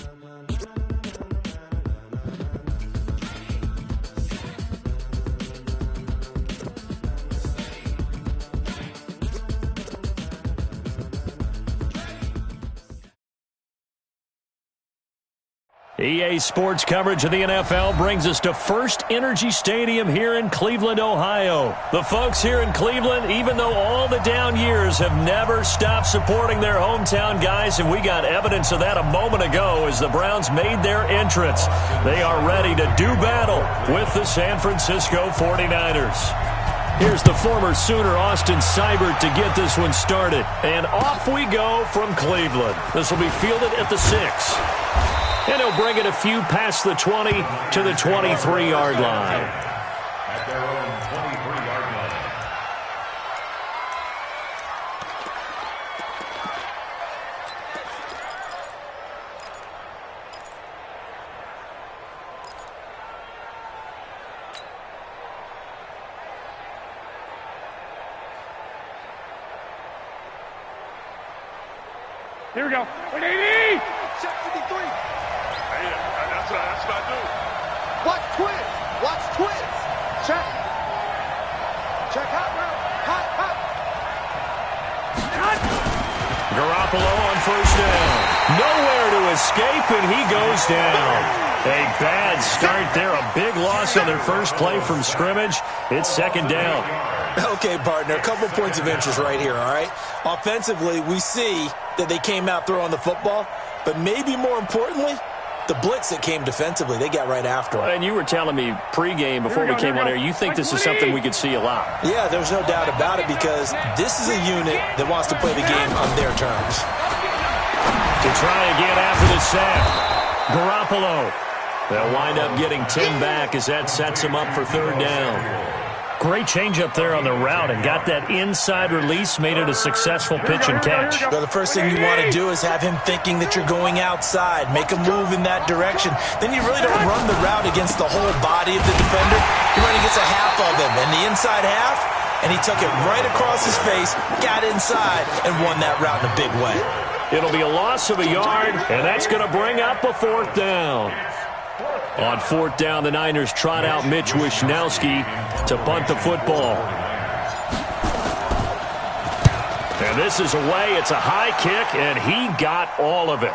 EA Sports coverage of the NFL brings us to First Energy Stadium here in Cleveland, Ohio. The folks here in Cleveland, even though all the down years, have never stopped supporting their hometown guys, and we got evidence of that a moment ago as the Browns made their entrance. They are ready to do battle with the San Francisco 49ers. Here's the former Sooner Austin Seibert to get this one started. And off we go from Cleveland. This will be fielded at the 6. And he'll bring it a few past the 20 to the 23-yard line. At their own 23-yard line. Here we go. 180! Check 53. That's what I do. Watch twins. Watch twins. Check. Check hot route. Hot. Garoppolo on first down. Nowhere to escape, and he goes down. A bad start there. A big loss on their first play from scrimmage. It's second down. Okay, partner, a couple points of interest right here, all right? Offensively, we see that they came out throwing the football, but maybe more importantly, the blitz that came defensively, they got right after it. And you were telling me pregame before we came on air, you think this is something we could see a lot. Yeah, there's no doubt about it because this is a unit that wants to play the game on their terms. To try again after the sack, Garoppolo. They'll wind up getting 10 back as that sets him up for third down. Great change up there on the route and got that inside release, made it a successful pitch and catch. So the first thing you want to do is have him thinking that you're going outside, make a move in that direction. Then you really don't run the route against the whole body of the defender. You're running against a half of him, and the inside half, and he took it right across his face, got inside, and won that route in a big way. It'll be a loss of a yard, and that's going to bring up a fourth down. On fourth down, the Niners trot out Mitch Wishnowski to punt the football. And this is away. It's a high kick, and he got all of it.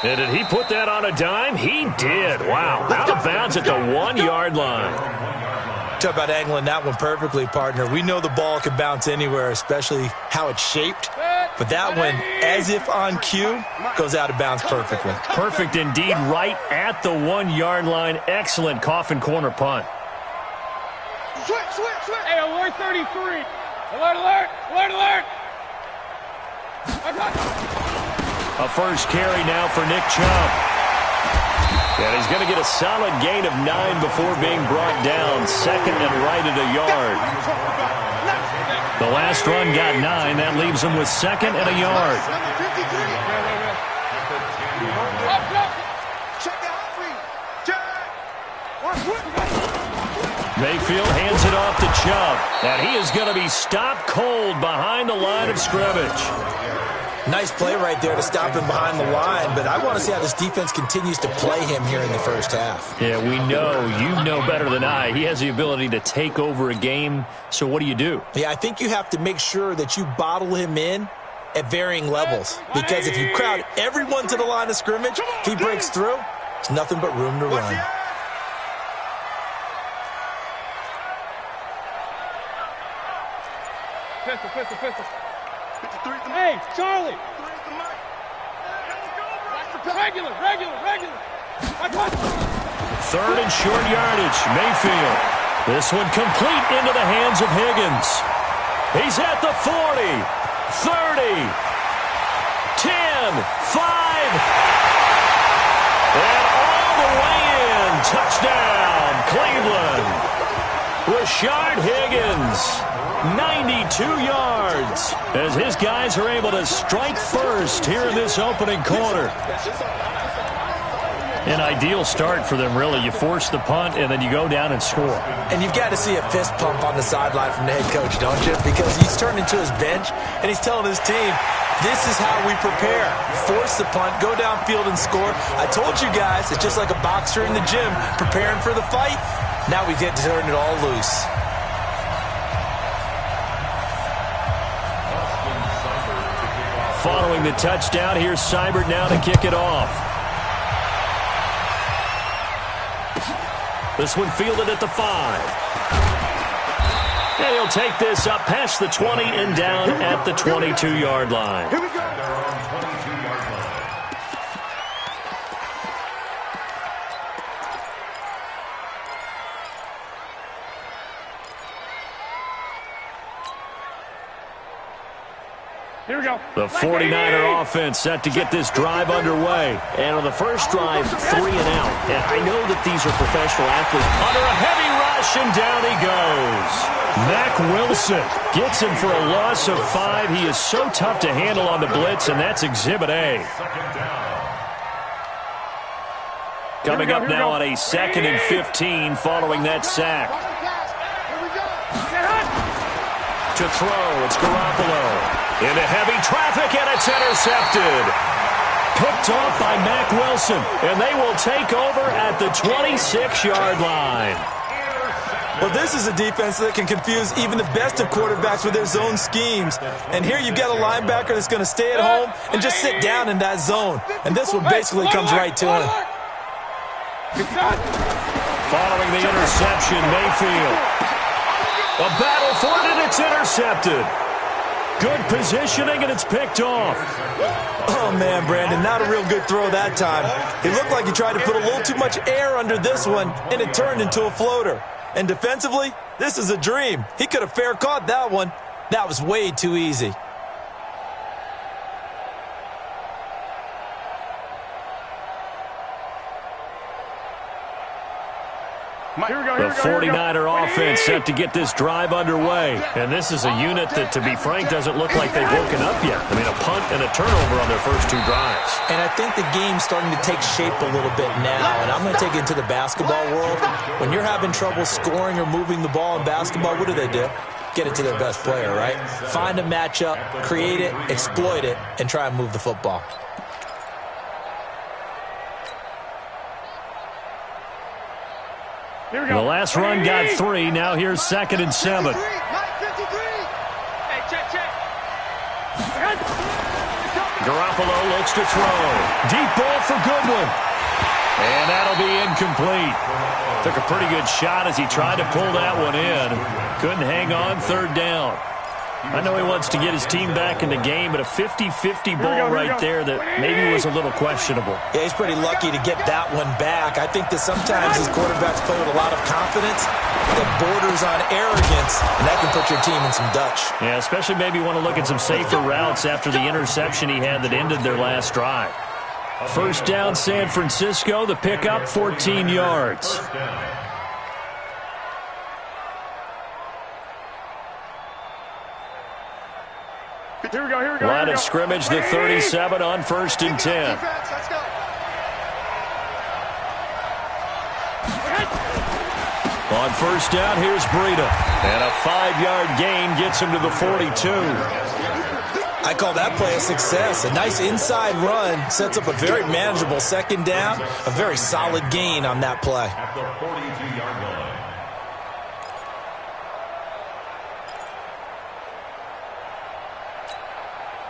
And did he put that on a dime? He did. Wow. Out of bounds at the 1-yard line. Talk about angling that one perfectly, partner. We know the ball can bounce anywhere, especially how it's shaped. But that one, as if on cue, goes out of bounds perfectly. Perfect indeed, right at the 1-yard line. Excellent coffin corner punt. Switch. Hey, alert 33. Alert. A first carry now for Nick Chubb. And he's going to get a solid gain of 9 before being brought down. Second and right at a yard. The last run got 9. That leaves him with second and a yard. Mayfield hands it off to Chubb. And he is going to be stopped cold behind the line of scrimmage. Nice play right there to stop him behind the line, but I want to see how this defense continues to play him here in the first half. Yeah, we know. You know better than I. He has the ability to take over a game, so what do? Yeah, I think you have to make sure that you bottle him in at varying levels, because if you crowd everyone to the line of scrimmage, if he breaks through, it's nothing but room to run. Pistol. Hey, Charlie. Regular. Third and short yardage. Mayfield. This one complete into the hands of Higgins. He's at the 40, 30, 10, 5. And all the way in. Touchdown, Cleveland. Rashard Higgins. 92 yards as his guys are able to strike first here in this opening quarter. An ideal start for them, really. You force the punt, and then you go down and score. And you've got to see a fist pump on the sideline from the head coach, don't you? Because he's turned into his bench, and he's telling his team, this is how we prepare. Force the punt, go downfield and score. I told you guys, it's just like a boxer in the gym preparing for the fight. Now we get to turn it all loose. Following the touchdown, here's Seibert now to kick it off. This one fielded at the 5. And he'll take this up past the 20 and down at the 22-yard line. Here we go. The 49er offense set to get this drive underway. And on the first drive, 3 and out. And I know that these are professional athletes. Under a heavy rush, and down he goes. Mack Wilson gets him for a loss of 5. He is so tough to handle on the blitz, and that's Exhibit A. Coming up now on a 2nd and 15 following that sack. To throw, it's Garoppolo. Into heavy traffic, and it's intercepted. Picked off by Mack Wilson, and they will take over at the 26-yard line. Well, this is a defense that can confuse even the best of quarterbacks with their zone schemes. And here you've got a linebacker that's going to stay at home and just sit down in that zone. And this one basically comes right to him. Following the interception, Mayfield. A battle for it, and it's intercepted. Good positioning, and it's picked off. Oh, man, Brandon, not a real good throw that time. It looked like he tried to put a little too much air under this one, and it turned into a floater. And defensively, this is a dream. He could have fair caught that one. That was way too easy. The 49er offense set to get this drive underway. And this is a unit that, to be frank, doesn't look like they've woken up yet. I mean, a punt and a turnover on their first 2 drives. And I think the game's starting to take shape a little bit now. And I'm going to take it to the basketball world. When you're having trouble scoring or moving the ball in basketball, what do? Get it to their best player, right? Find a matchup, create it, exploit it, and try and move the football. The last run got 3. Now here's 2nd and 7. Garoppolo looks to throw. Deep ball for Goodwin. And that'll be incomplete. Took a pretty good shot as he tried to pull that one in. Couldn't hang on, 3rd down. I know he wants to get his team back in the game, but a 50-50 ball right there that maybe was a little questionable. Yeah, he's pretty lucky to get that one back. I think that sometimes his quarterbacks play with a lot of confidence that borders on arrogance, and that can put your team in some Dutch. Yeah, especially maybe want to look at some safer routes after the interception he had that ended their last drive. First down, San Francisco. The pickup, 14 yards. Here we go. Line of scrimmage, the 37 on 1st and 10. Let's go. On first down, here's Breida. And a 5-yard gain gets him to the 42. I call that play a success. A nice inside run sets up a very manageable second down. A very solid gain on that play. At the 42-yard line.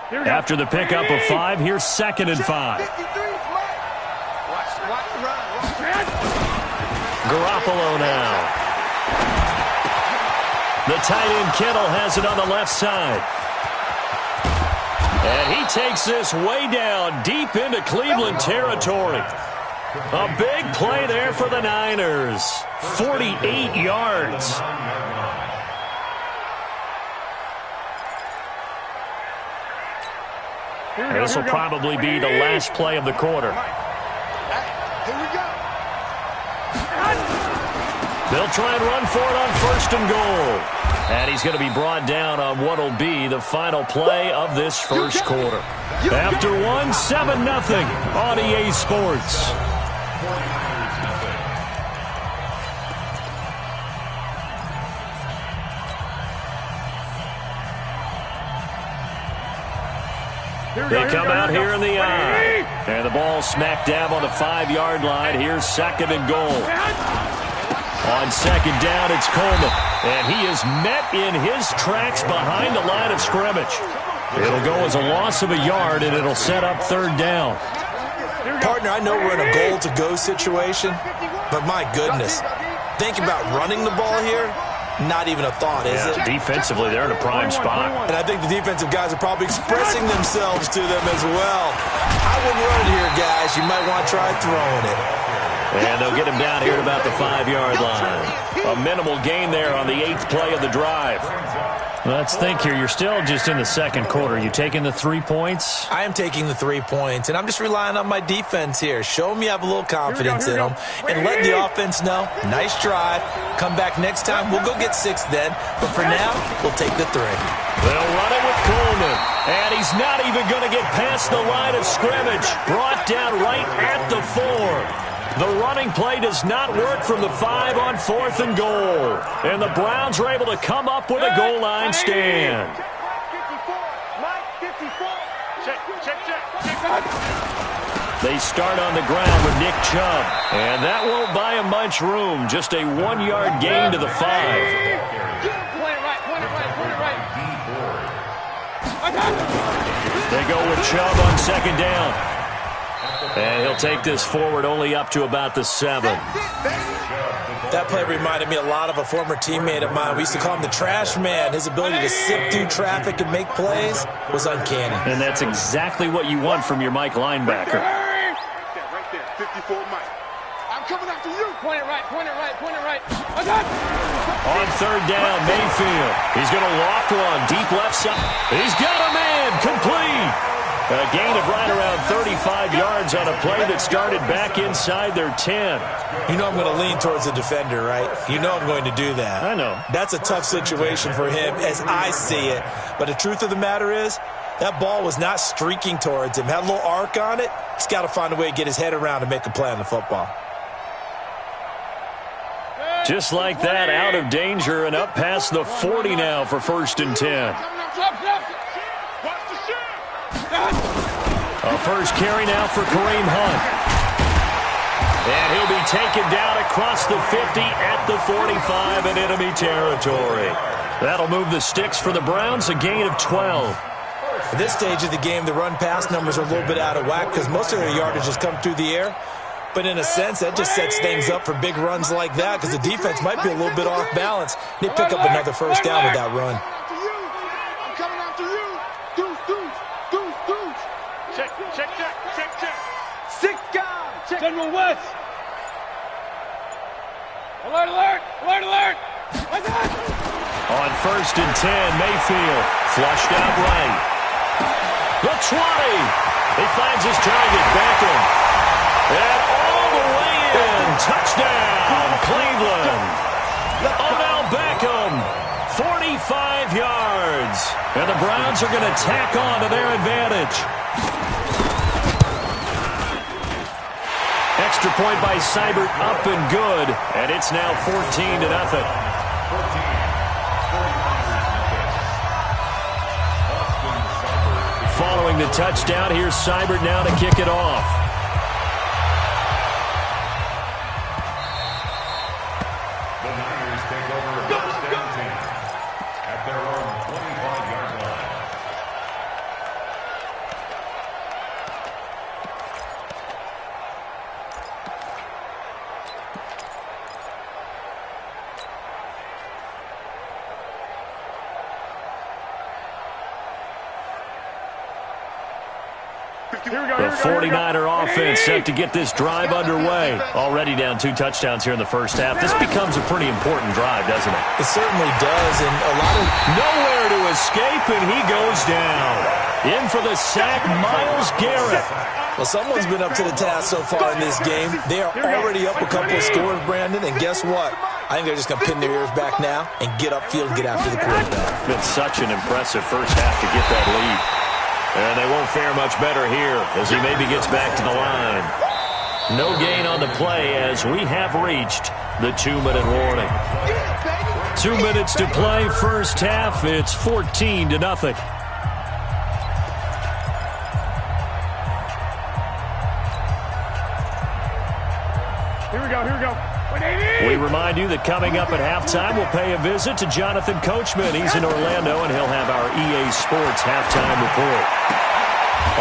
After the pickup of 5, here's 2nd and 5. Watch the run. Garoppolo now. The tight end Kittle has it on the left side. And he takes this way down deep into Cleveland territory. A big play there for the Niners. 48 yards. This will probably be the last play of the quarter. Here we go. They'll try and run for it on 1st and goal. And he's going to be brought down on what will be the final play of this first quarter. After 1, 7-0 on EA Sports. They come out here in the eye. And the ball smack dab on the 5-yard line. Here's 2nd and goal. On 2nd down, it's Coleman. And he is met in his tracks behind the line of scrimmage. It'll go as a loss of a yard, and it'll set up 3rd down. Partner, I know we're in a goal-to-go situation, but my goodness, think about running the ball here. Not even a thought, is it? Defensively, they're in a prime spot. And I think the defensive guys are probably expressing themselves to them as well. I wouldn't run it here, guys. You might want to try throwing it. And they'll get him down here at about the 5-yard line. A minimal gain there on the 8th play of the drive. Let's think here. You're still just in the 2nd quarter. You taking the 3 points? I am taking the 3 points, and I'm just relying on my defense here. Show me you have a little confidence in them, and let the offense know, nice drive. Come back next time. We'll go get 6 then, but for now, we'll take the 3. They'll run it with Coleman, and he's not even going to get past the line of scrimmage. Brought down right at the 4. The running play does not work from the 5 on 4th and goal. And the Browns are able to come up with a goal line stand. 54. Mike, 54. Check. They start on the ground with Nick Chubb. And that won't buy him much room. Just a 1-yard gain to the 5. Point it right. They go with Chubb on 2nd down. And he'll take this forward only up to about the 7. That play reminded me a lot of a former teammate of mine. We used to call him the trash man. His ability to sift through traffic and make plays was uncanny. And that's exactly what you want from your Mike linebacker. Right there. 54 Mike. I'm coming after you. Point it right. On 3rd down, Mayfield. He's going to loft one deep left side. He's got a man complete. A gain of right around 35 yards on a play that started back inside their 10. You know I'm going to lean towards the defender, right? You know I'm going to do that. I know. That's a tough situation for him as I see it. But the truth of the matter is, that ball was not streaking towards him. Had a little arc on it. He's got to find a way to get his head around and make a play on the football. Just like that, out of danger and up past the 40 now for 1st and 10. A first carry now for Kareem Hunt. And he'll be taken down across the 50 at the 45 in enemy territory. That'll move the sticks for the Browns, a gain of 12. At this stage of the game, the run-pass numbers are a little bit out of whack because most of their yardage has come through the air. But in a sense, that just sets things up for big runs like that because the defense might be a little bit off balance. They pick up another first down with that run. Check. 6 guys. General West. Alert. On 1st and 10, Mayfield flushed out right. The 20. He finds his target, Beckham. And all the way in. Touchdown, Cleveland. Odell Beckham, 45 yards. And the Browns are going to tack on to their advantage. Extra point by Seibert, up and good. And it's now 14-0. Following the touchdown, here's Seibert now to kick it off. The Niners take over a first and 10 at their own 25-yard line. The 49er offense set to get this drive underway. Already down 2 touchdowns here in the first half. This becomes a pretty important drive, doesn't it? It certainly does, and a lot of... Nowhere to escape, and he goes down. In for the sack, Myles Garrett. Well, someone's been up to the task so far in this game. They are already up a couple of scores, Brandon, and guess what? I think they're just going to pin their ears back now and get upfield, get after the quarterback. Been such an impressive first half to get that lead. And they won't fare much better here as he maybe gets back to the line. No gain on the play as we have reached the 2-minute warning. 2 minutes to play, first half. It's 14-0. Here we go. We remind you that coming up at halftime, we'll pay a visit to Jonathan Coachman. He's in Orlando, and he'll have our EA Sports halftime report.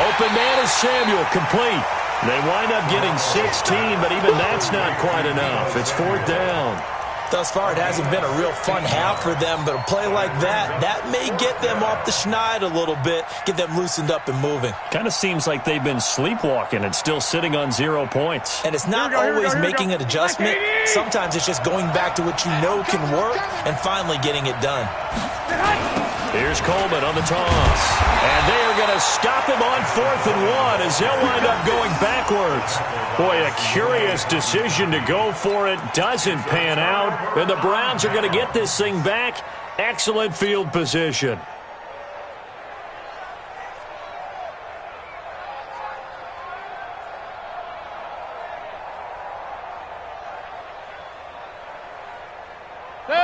Open man is Samuel, complete. They wind up getting 16, but even that's not quite enough. It's 4th down. Thus far, it hasn't been a real fun half for them, but a play like that may get them off the schneid a little bit, get them loosened up and moving. Kind of seems like they've been sleepwalking and still sitting on 0 points. And it's not always making an adjustment. Sometimes it's just going back to what you know can work and finally getting it done. Here's Coleman on the toss. And they are going to stop him on 4th and 1 as they'll wind up going backwards. Boy, a curious decision to go for it. Doesn't pan out. And the Browns are going to get this thing back. Excellent field position.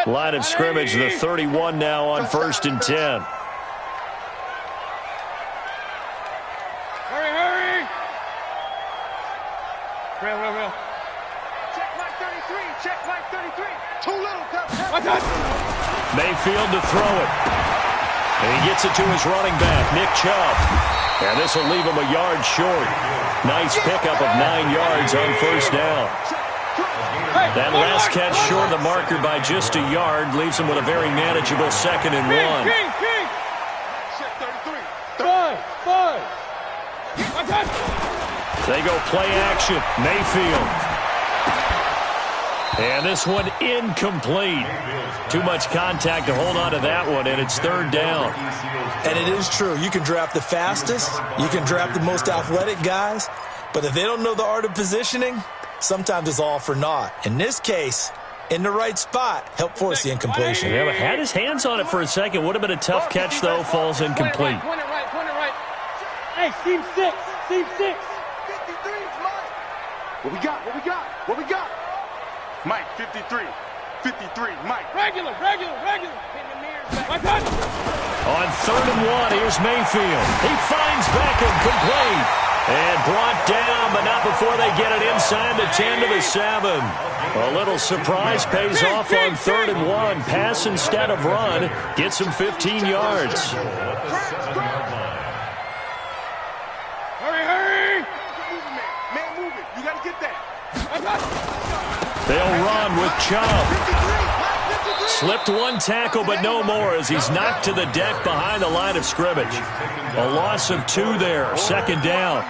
Line of scrimmage, the 31 now on 1st and 10. Hurry. Real. Check like 33. Too little. Mayfield to throw it. And he gets it to his running back, Nick Chubb. And this will leave him a yard short. Nice pickup of 9 yards on 1st down. That last catch short of the marker by just a yard leaves him with a very manageable 2nd and 1. They go play action. Mayfield. And this one incomplete. Too much contact to hold on to that one, and it's 3rd down. And it is true. You can draft the fastest. You can draft the most athletic guys. But if they don't know the art of positioning, sometimes it's all for naught. In this case, in the right spot, help force the incompletion. Yeah, but had his hands on it for a second. Would have been a tough catch, though. Falls incomplete. Point it right. Hey, seam 6. 53's Mike. What we got? Mike, 53. 53, Mike. Regular. On 3rd and 1, here's Mayfield. He finds Beckham, complete. And brought down, but not before they get it inside the 10 to the 7. A little surprise pays off on 3rd and 1. Pass instead of run. Gets him 15 yards. Hurry. Man moving. You got to get that. They'll run with Chubb. Slipped one tackle, but no more as he's knocked to the deck behind the line of scrimmage. A loss of 2 there, second down.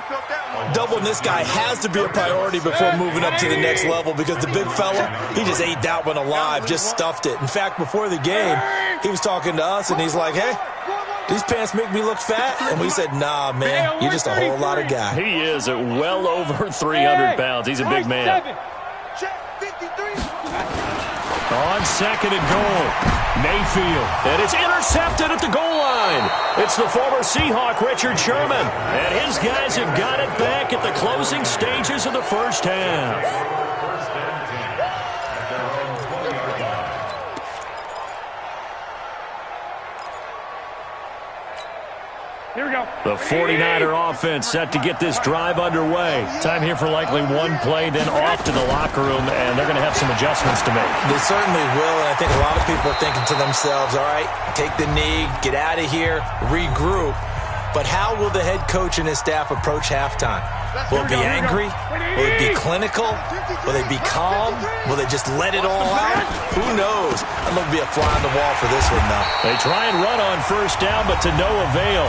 Doubling this guy has to be a priority before moving up to the next level because the big fella, he just ate that one alive, just stuffed it. In fact, before the game, he was talking to us, and he's like, hey, these pants make me look fat? And we said, nah, man, you're just a whole lot of guy. He is at well over 300 pounds. He's a big man. On second and goal, Mayfield. And it's intercepted at the goal line. It's the former Seahawk, Richard Sherman. And his guys have got it back at the closing stages of the first half. Here we go. The 49er offense set to get this drive underway. Time here for likely one play, then off to the locker room, and they're going to have some adjustments to make. They certainly will, and I think a lot of people are thinking to themselves, all right, take the knee, get out of here, regroup. But how will the head coach and his staff approach halftime? Will it be angry? Will it be clinical? Will they be calm? Will they just let it all out? Who knows? I'm going to be a fly on the wall for this one, though. They try and run on first down, but to no avail.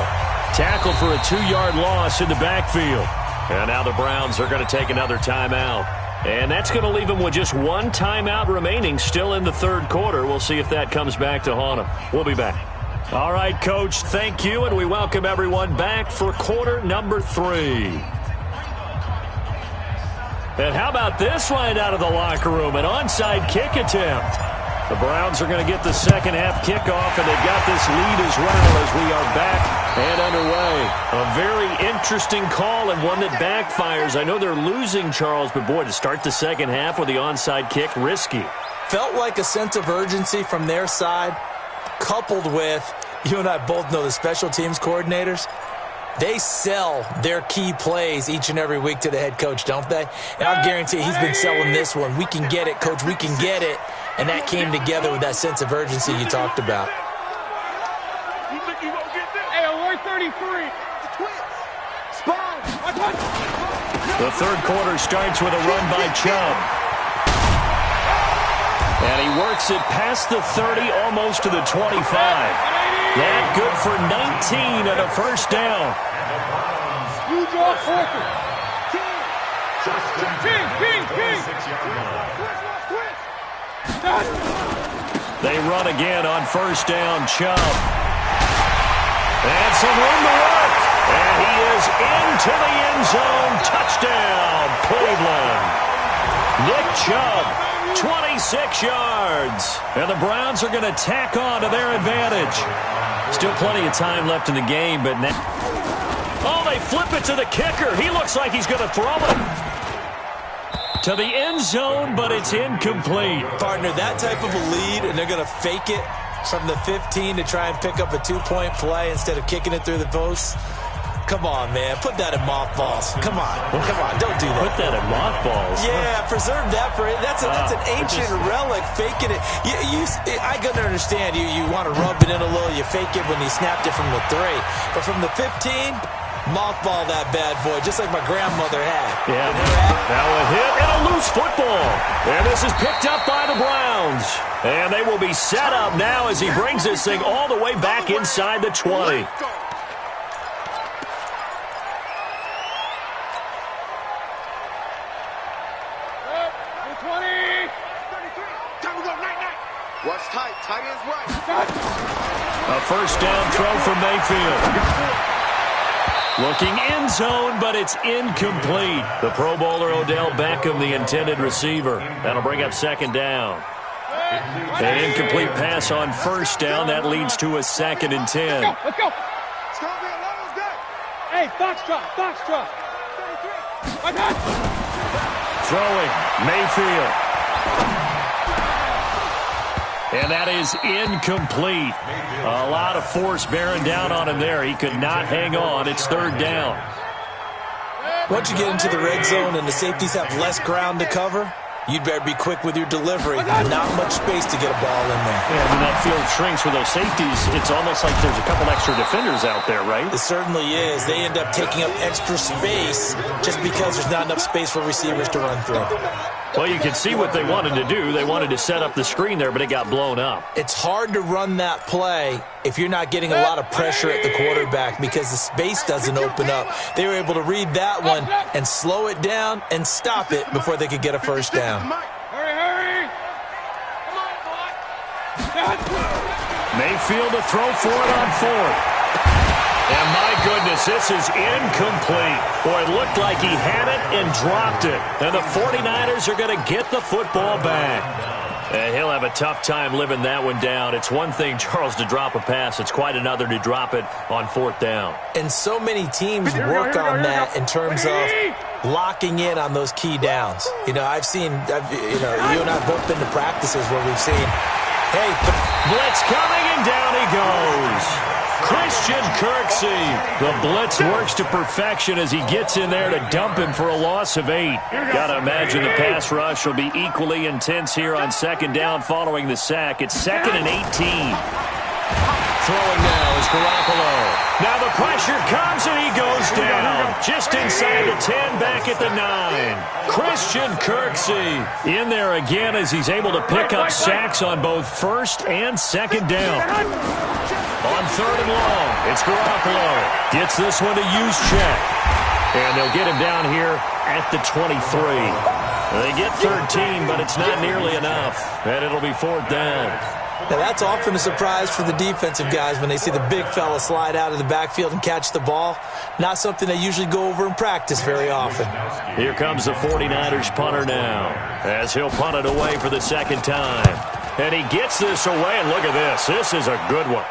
Tackled for a 2-yard loss in the backfield. And now the Browns are going to take another timeout. And that's going to leave them with just one timeout remaining still in the third quarter. We'll see if that comes back to haunt them. We'll be back. All right, Coach, thank you, and we welcome everyone back for quarter number 3. And how about this line out of the locker room? An onside kick attempt. The Browns are going to get the second half kickoff, and they've got this lead as well as we are back and underway. A very interesting call and one that backfires. I know they're losing, Charles, but boy, to start the second half with the onside kick, risky. Felt like a sense of urgency from their side, coupled with, you and I both know the special teams coordinators, they sell their key plays each and every week to the head coach, don't they? And I'll guarantee he's been selling this one. We can get it, Coach. We can get it. And that came together with that sense of urgency you talked about. Hey, 133. The third quarter starts with a run by Chubb. And he works it past the 30, almost to the 25. That good for 19 and a first down. You draw Parker. They run again on first down, Chubb. And some room to work. And he is into the end zone. Touchdown, Cleveland. Nick Chubb, 26 yards. And the Browns are going to tack on to their advantage. Still plenty of time left in the game, but now... Oh, they flip it to the kicker. He looks like he's going to throw it to the end zone, but it's incomplete. Partner, that type of a lead, and they're going to fake it from the 15 to try and pick up a 2-point play instead of kicking it through the post. Come on, man. Put that in mothballs. Come on. Come on. Don't do that. Put that in mothballs. Yeah, preserve that for it. That's an ancient relic. Faking it. I can understand. You want to rub it in a little. You fake it when he snapped it from the 3. But from the 15, mothball that bad boy, just like my grandmother had. Yeah. Now a hit and a loose football. And this is picked up by the Browns. And they will be set up now as he brings this thing all the way back inside the 20. Watch tight. Tight ends right. A first down throw for Mayfield. Looking end zone, but it's incomplete. The Pro Bowler Odell Beckham, the intended receiver. That'll bring up second down. An incomplete pass on first down. That leads to a 2nd and 10. Let's go. It's going to be a level good. Hey, Foxtrot. Throwing, Mayfield. And that is incomplete. A lot of force bearing down on him there. He could not hang on. It's third down. Once you get into the red zone and the safeties have less ground to cover, you'd better be quick with your delivery. Not much space to get a ball in there. Yeah, when that field shrinks for those safeties, it's almost like there's a couple extra defenders out there, right? It certainly is. They end up taking up extra space just because there's not enough space for receivers to run through. Well, you can see what they wanted to do. They wanted to set up the screen there, but it got blown up. It's hard to run that play if you're not getting a lot of pressure at the quarterback because the space doesn't open up. They were able to read that one and slow it down and stop it before they could get a first down. Hurry! Come on, boy! Mayfield to throw for it on fourth. And my goodness, this is incomplete. Boy, it looked like he had it and dropped it. And the 49ers are going to get the football back. And he'll have a tough time living that one down. It's one thing, Charles, to drop a pass. It's quite another to drop it on fourth down. And so many teams work on that in terms of locking in on those key downs. You know, you and I have both been to practices where we've seen, hey, blitz coming, and down he goes. Christian Kirksey. The blitz works to perfection as he gets in there to dump him for a loss of 8. Got to imagine the pass rush will be equally intense here on second down following the sack. It's 2nd and 18. Throwing now is Garoppolo. Now the pressure comes and he goes down. Just inside the 10, back at the 9. Christian Kirksey in there again as he's able to pick up sacks on both first and second down. On 3rd and long, it's Garoppolo. Gets this one to Juszczyk. And they'll get him down here at the 23. They get 13, but it's not nearly enough. And it'll be 4th down. Now, that's often a surprise for the defensive guys when they see the big fella slide out of the backfield and catch the ball. Not something they usually go over in practice very often. Here comes the 49ers punter now as he'll punt it away for the second time. And he gets this away, and look at this. This is a good one.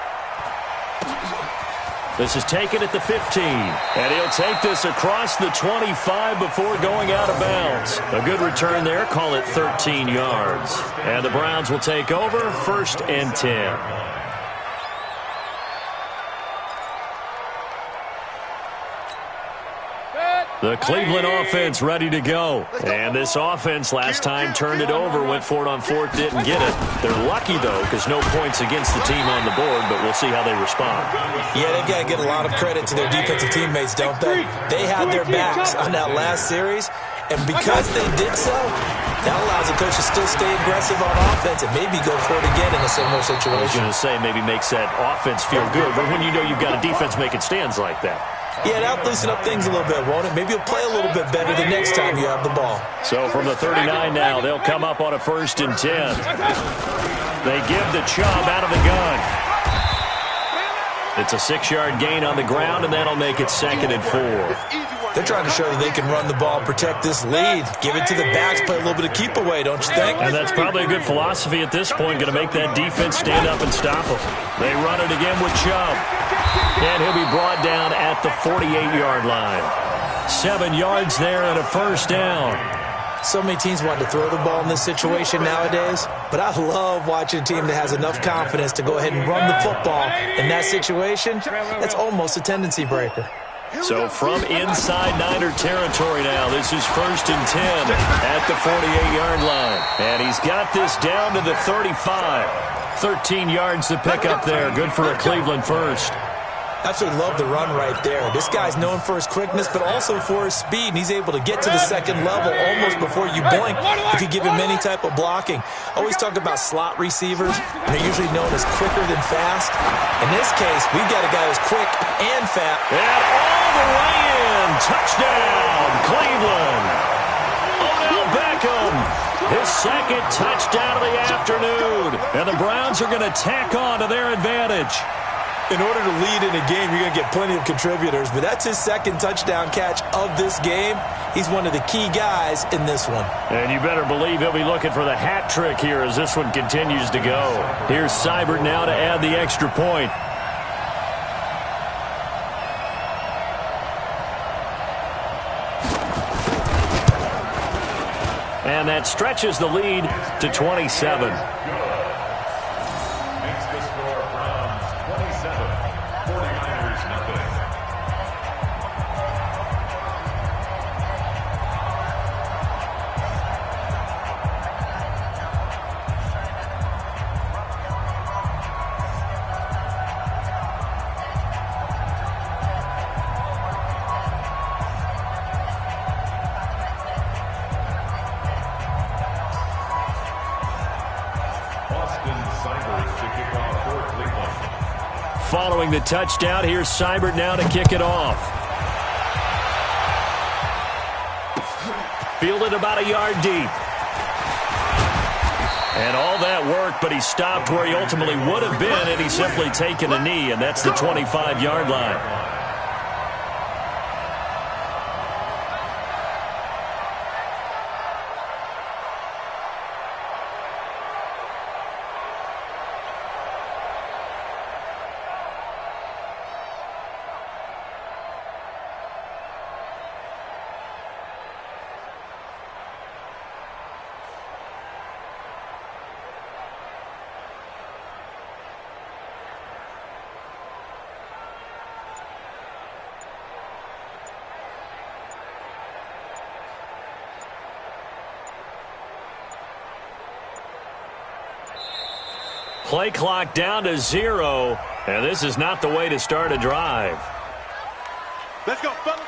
This is taken at the 15, and he'll take this across the 25 before going out of bounds. A good return there, call it 13 yards. And the Browns will take over, 1st and 10. The Cleveland offense ready to go. And this offense last time turned it over, went for it on fourth, didn't get it. They're lucky, though, because no points against the team on the board, but we'll see how they respond. Yeah, they've got to get a lot of credit to their defensive teammates, don't they? They had their backs on that last series, and because they did so, that allows the coach to still stay aggressive on offense and maybe go for it again in a similar situation. I was going to say maybe makes that offense feel good, but when you know you've got a defense making stands like that. Yeah, that'll loosen up things a little bit, won't it? Maybe you'll play a little bit better the next time you have the ball. So from the 39 now, they'll come up on a 1st and 10. They give the Chubb out of the gun. It's a 6-yard gain on the ground, and that'll make it 2nd and 4. They're trying to show that they can run the ball and protect this lead. Give it to the backs, play a little bit of keep away, don't you think? And that's probably a good philosophy at this point, going to make that defense stand up and stop them. They run it again with Chubb. And he'll be brought down at the 48-yard line. 7 yards there and a 1st down. So many teams want to throw the ball in this situation nowadays, but I love watching a team that has enough confidence to go ahead and run the football in that situation. That's almost a tendency breaker. So from inside Niner territory now, this is 1st and 10 at the 48-yard line. And he's got this down to the 35. 13 yards to pick up there. Good for a Cleveland first. Absolutely love the run right there. This guy's known for his quickness, but also for his speed, and he's able to get to the second level almost before you blink if you give him any type of blocking. I always talk about slot receivers, and they're usually known as quicker than fast. In this case, we've got a guy who's quick and fast. And all the way in. Touchdown, Cleveland. Odell Beckham. His 2nd touchdown of the afternoon. And the Browns are going to tack on to their advantage. In order to lead in a game, you're going to get plenty of contributors, but that's his 2nd touchdown catch of this game. He's one of the key guys in this one. And you better believe he'll be looking for the hat trick here as this one continues to go. Here's Seibert now to add the extra point. And that stretches the lead to 27. following the touchdown. Here's Seibert now to kick it off. Fielded about a yard deep. And all that work, but he stopped where he ultimately would have been had he simply taken a knee, and that's the 25-yard line. Play clock down to 0, and this is not the way to start a drive. Let's go, fellas.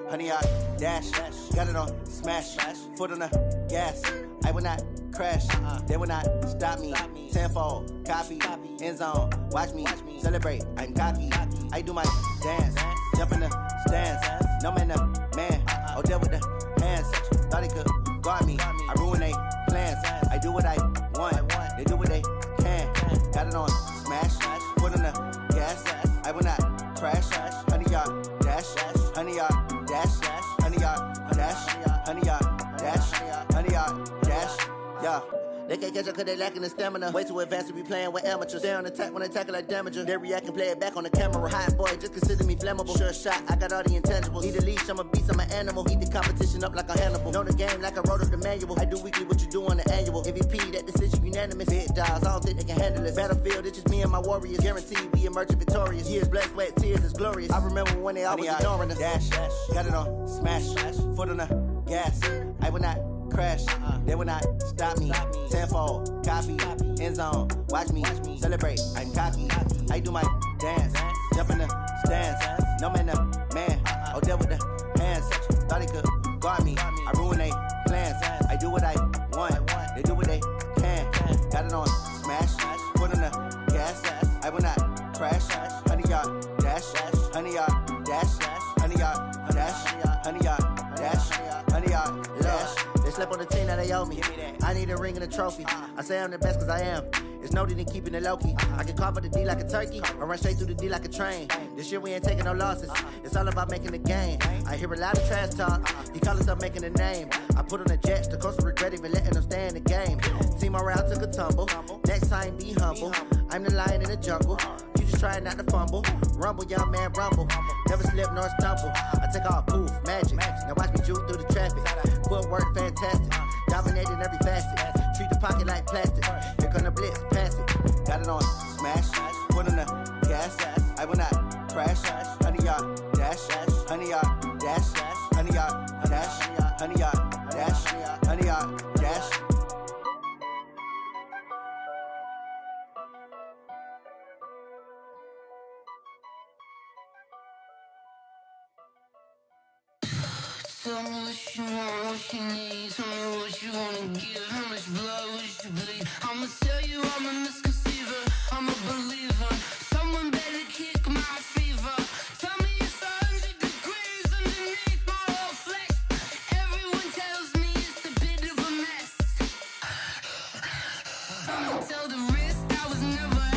Honey, I dash, got it on smash, foot on the gas. I will not crash, they will not stop me. Tenfold, copy, end zone, watch me celebrate. I'm cocky, I do my dance, jump in the stands. No man, the man, oh, deal with the hands. Thought he could guard me, I ruin they plans. I do what I want, they do what they can. Got it on smash, foot on the gas. I will not crash, honey, y'all dash, honey, y'all. Dash, honey, yard, dash, honey, yard, dash, honey, yard, dash, yeah. They can't catch up cause they lacking the stamina. Way too advanced to be playing with amateurs. Stay on attack when they tackle like damager. They react and play it back on the camera. Hot boy, just consider me flammable. Sure shot, I got all the intangibles. Need a leash, I'm a beast, I'm an animal. Heat the competition up like a Hannibal. Know the game like I wrote up the manual. I do weekly what you do on the annual. MVP, that decision unanimous. Big dogs, I don't think they can handle it. Battlefield, it's just me and my warriors. Guaranteed we emerging victorious. Years, blood, sweat, tears, it's glorious. I remember when they always ignoring us. Dash, got it on smash, foot on the gas. I will not crash, they will not stop me. Tenfold, copy, end zone, watch me celebrate. I'm cocky, I do my dance, jump in the stands. No man, the man, oh, deal with the hands. Thought he could guard me, I ruin they plans. I do what I want, they do what they can. Got it on smash, foot on the gas. I will not crash, honey, y'all dash, honey, y'all dash, honey, y'all dash, honey, y'all dash, honey, y'all dash. They slept on the team that they owe me. I need a ring and a trophy. I say I'm the best cause I am. It's no need in keeping it low-key. I can carve the D like a turkey or run straight through the D like a train. This year we ain't taking no losses. It's all about making the game. I hear a lot of trash talk. He call himself making a name. I put on the Jets. The coach will regret even letting them stay in the game. Team around took a tumble. Next time be humble. I'm the lion in the jungle. You just try not to fumble. Rumble, young man, rumble. Never slip nor stumble. I take off, poof, magic. Now watch me juke through the traffic. Footwork fantastic. Dominating every facet. Treat the pocket like plastic. Here come the blitz, pass it. Got it on smash. Foot on the gas. I will not crash. Honey, y'all dash. Honey, y'all dash. Honey, y'all dash. Honey, y'all dash. Honey, y'all dash. Tell me what you want, what you need. Tell me what you wanna give. How much blood would you bleed? I'ma tell you I'm a misconceiver. I'm a believer. Someone better kick my fever. Tell me it's 100 degrees underneath my whole flesh. Everyone tells me it's a bit of tell the rest I was never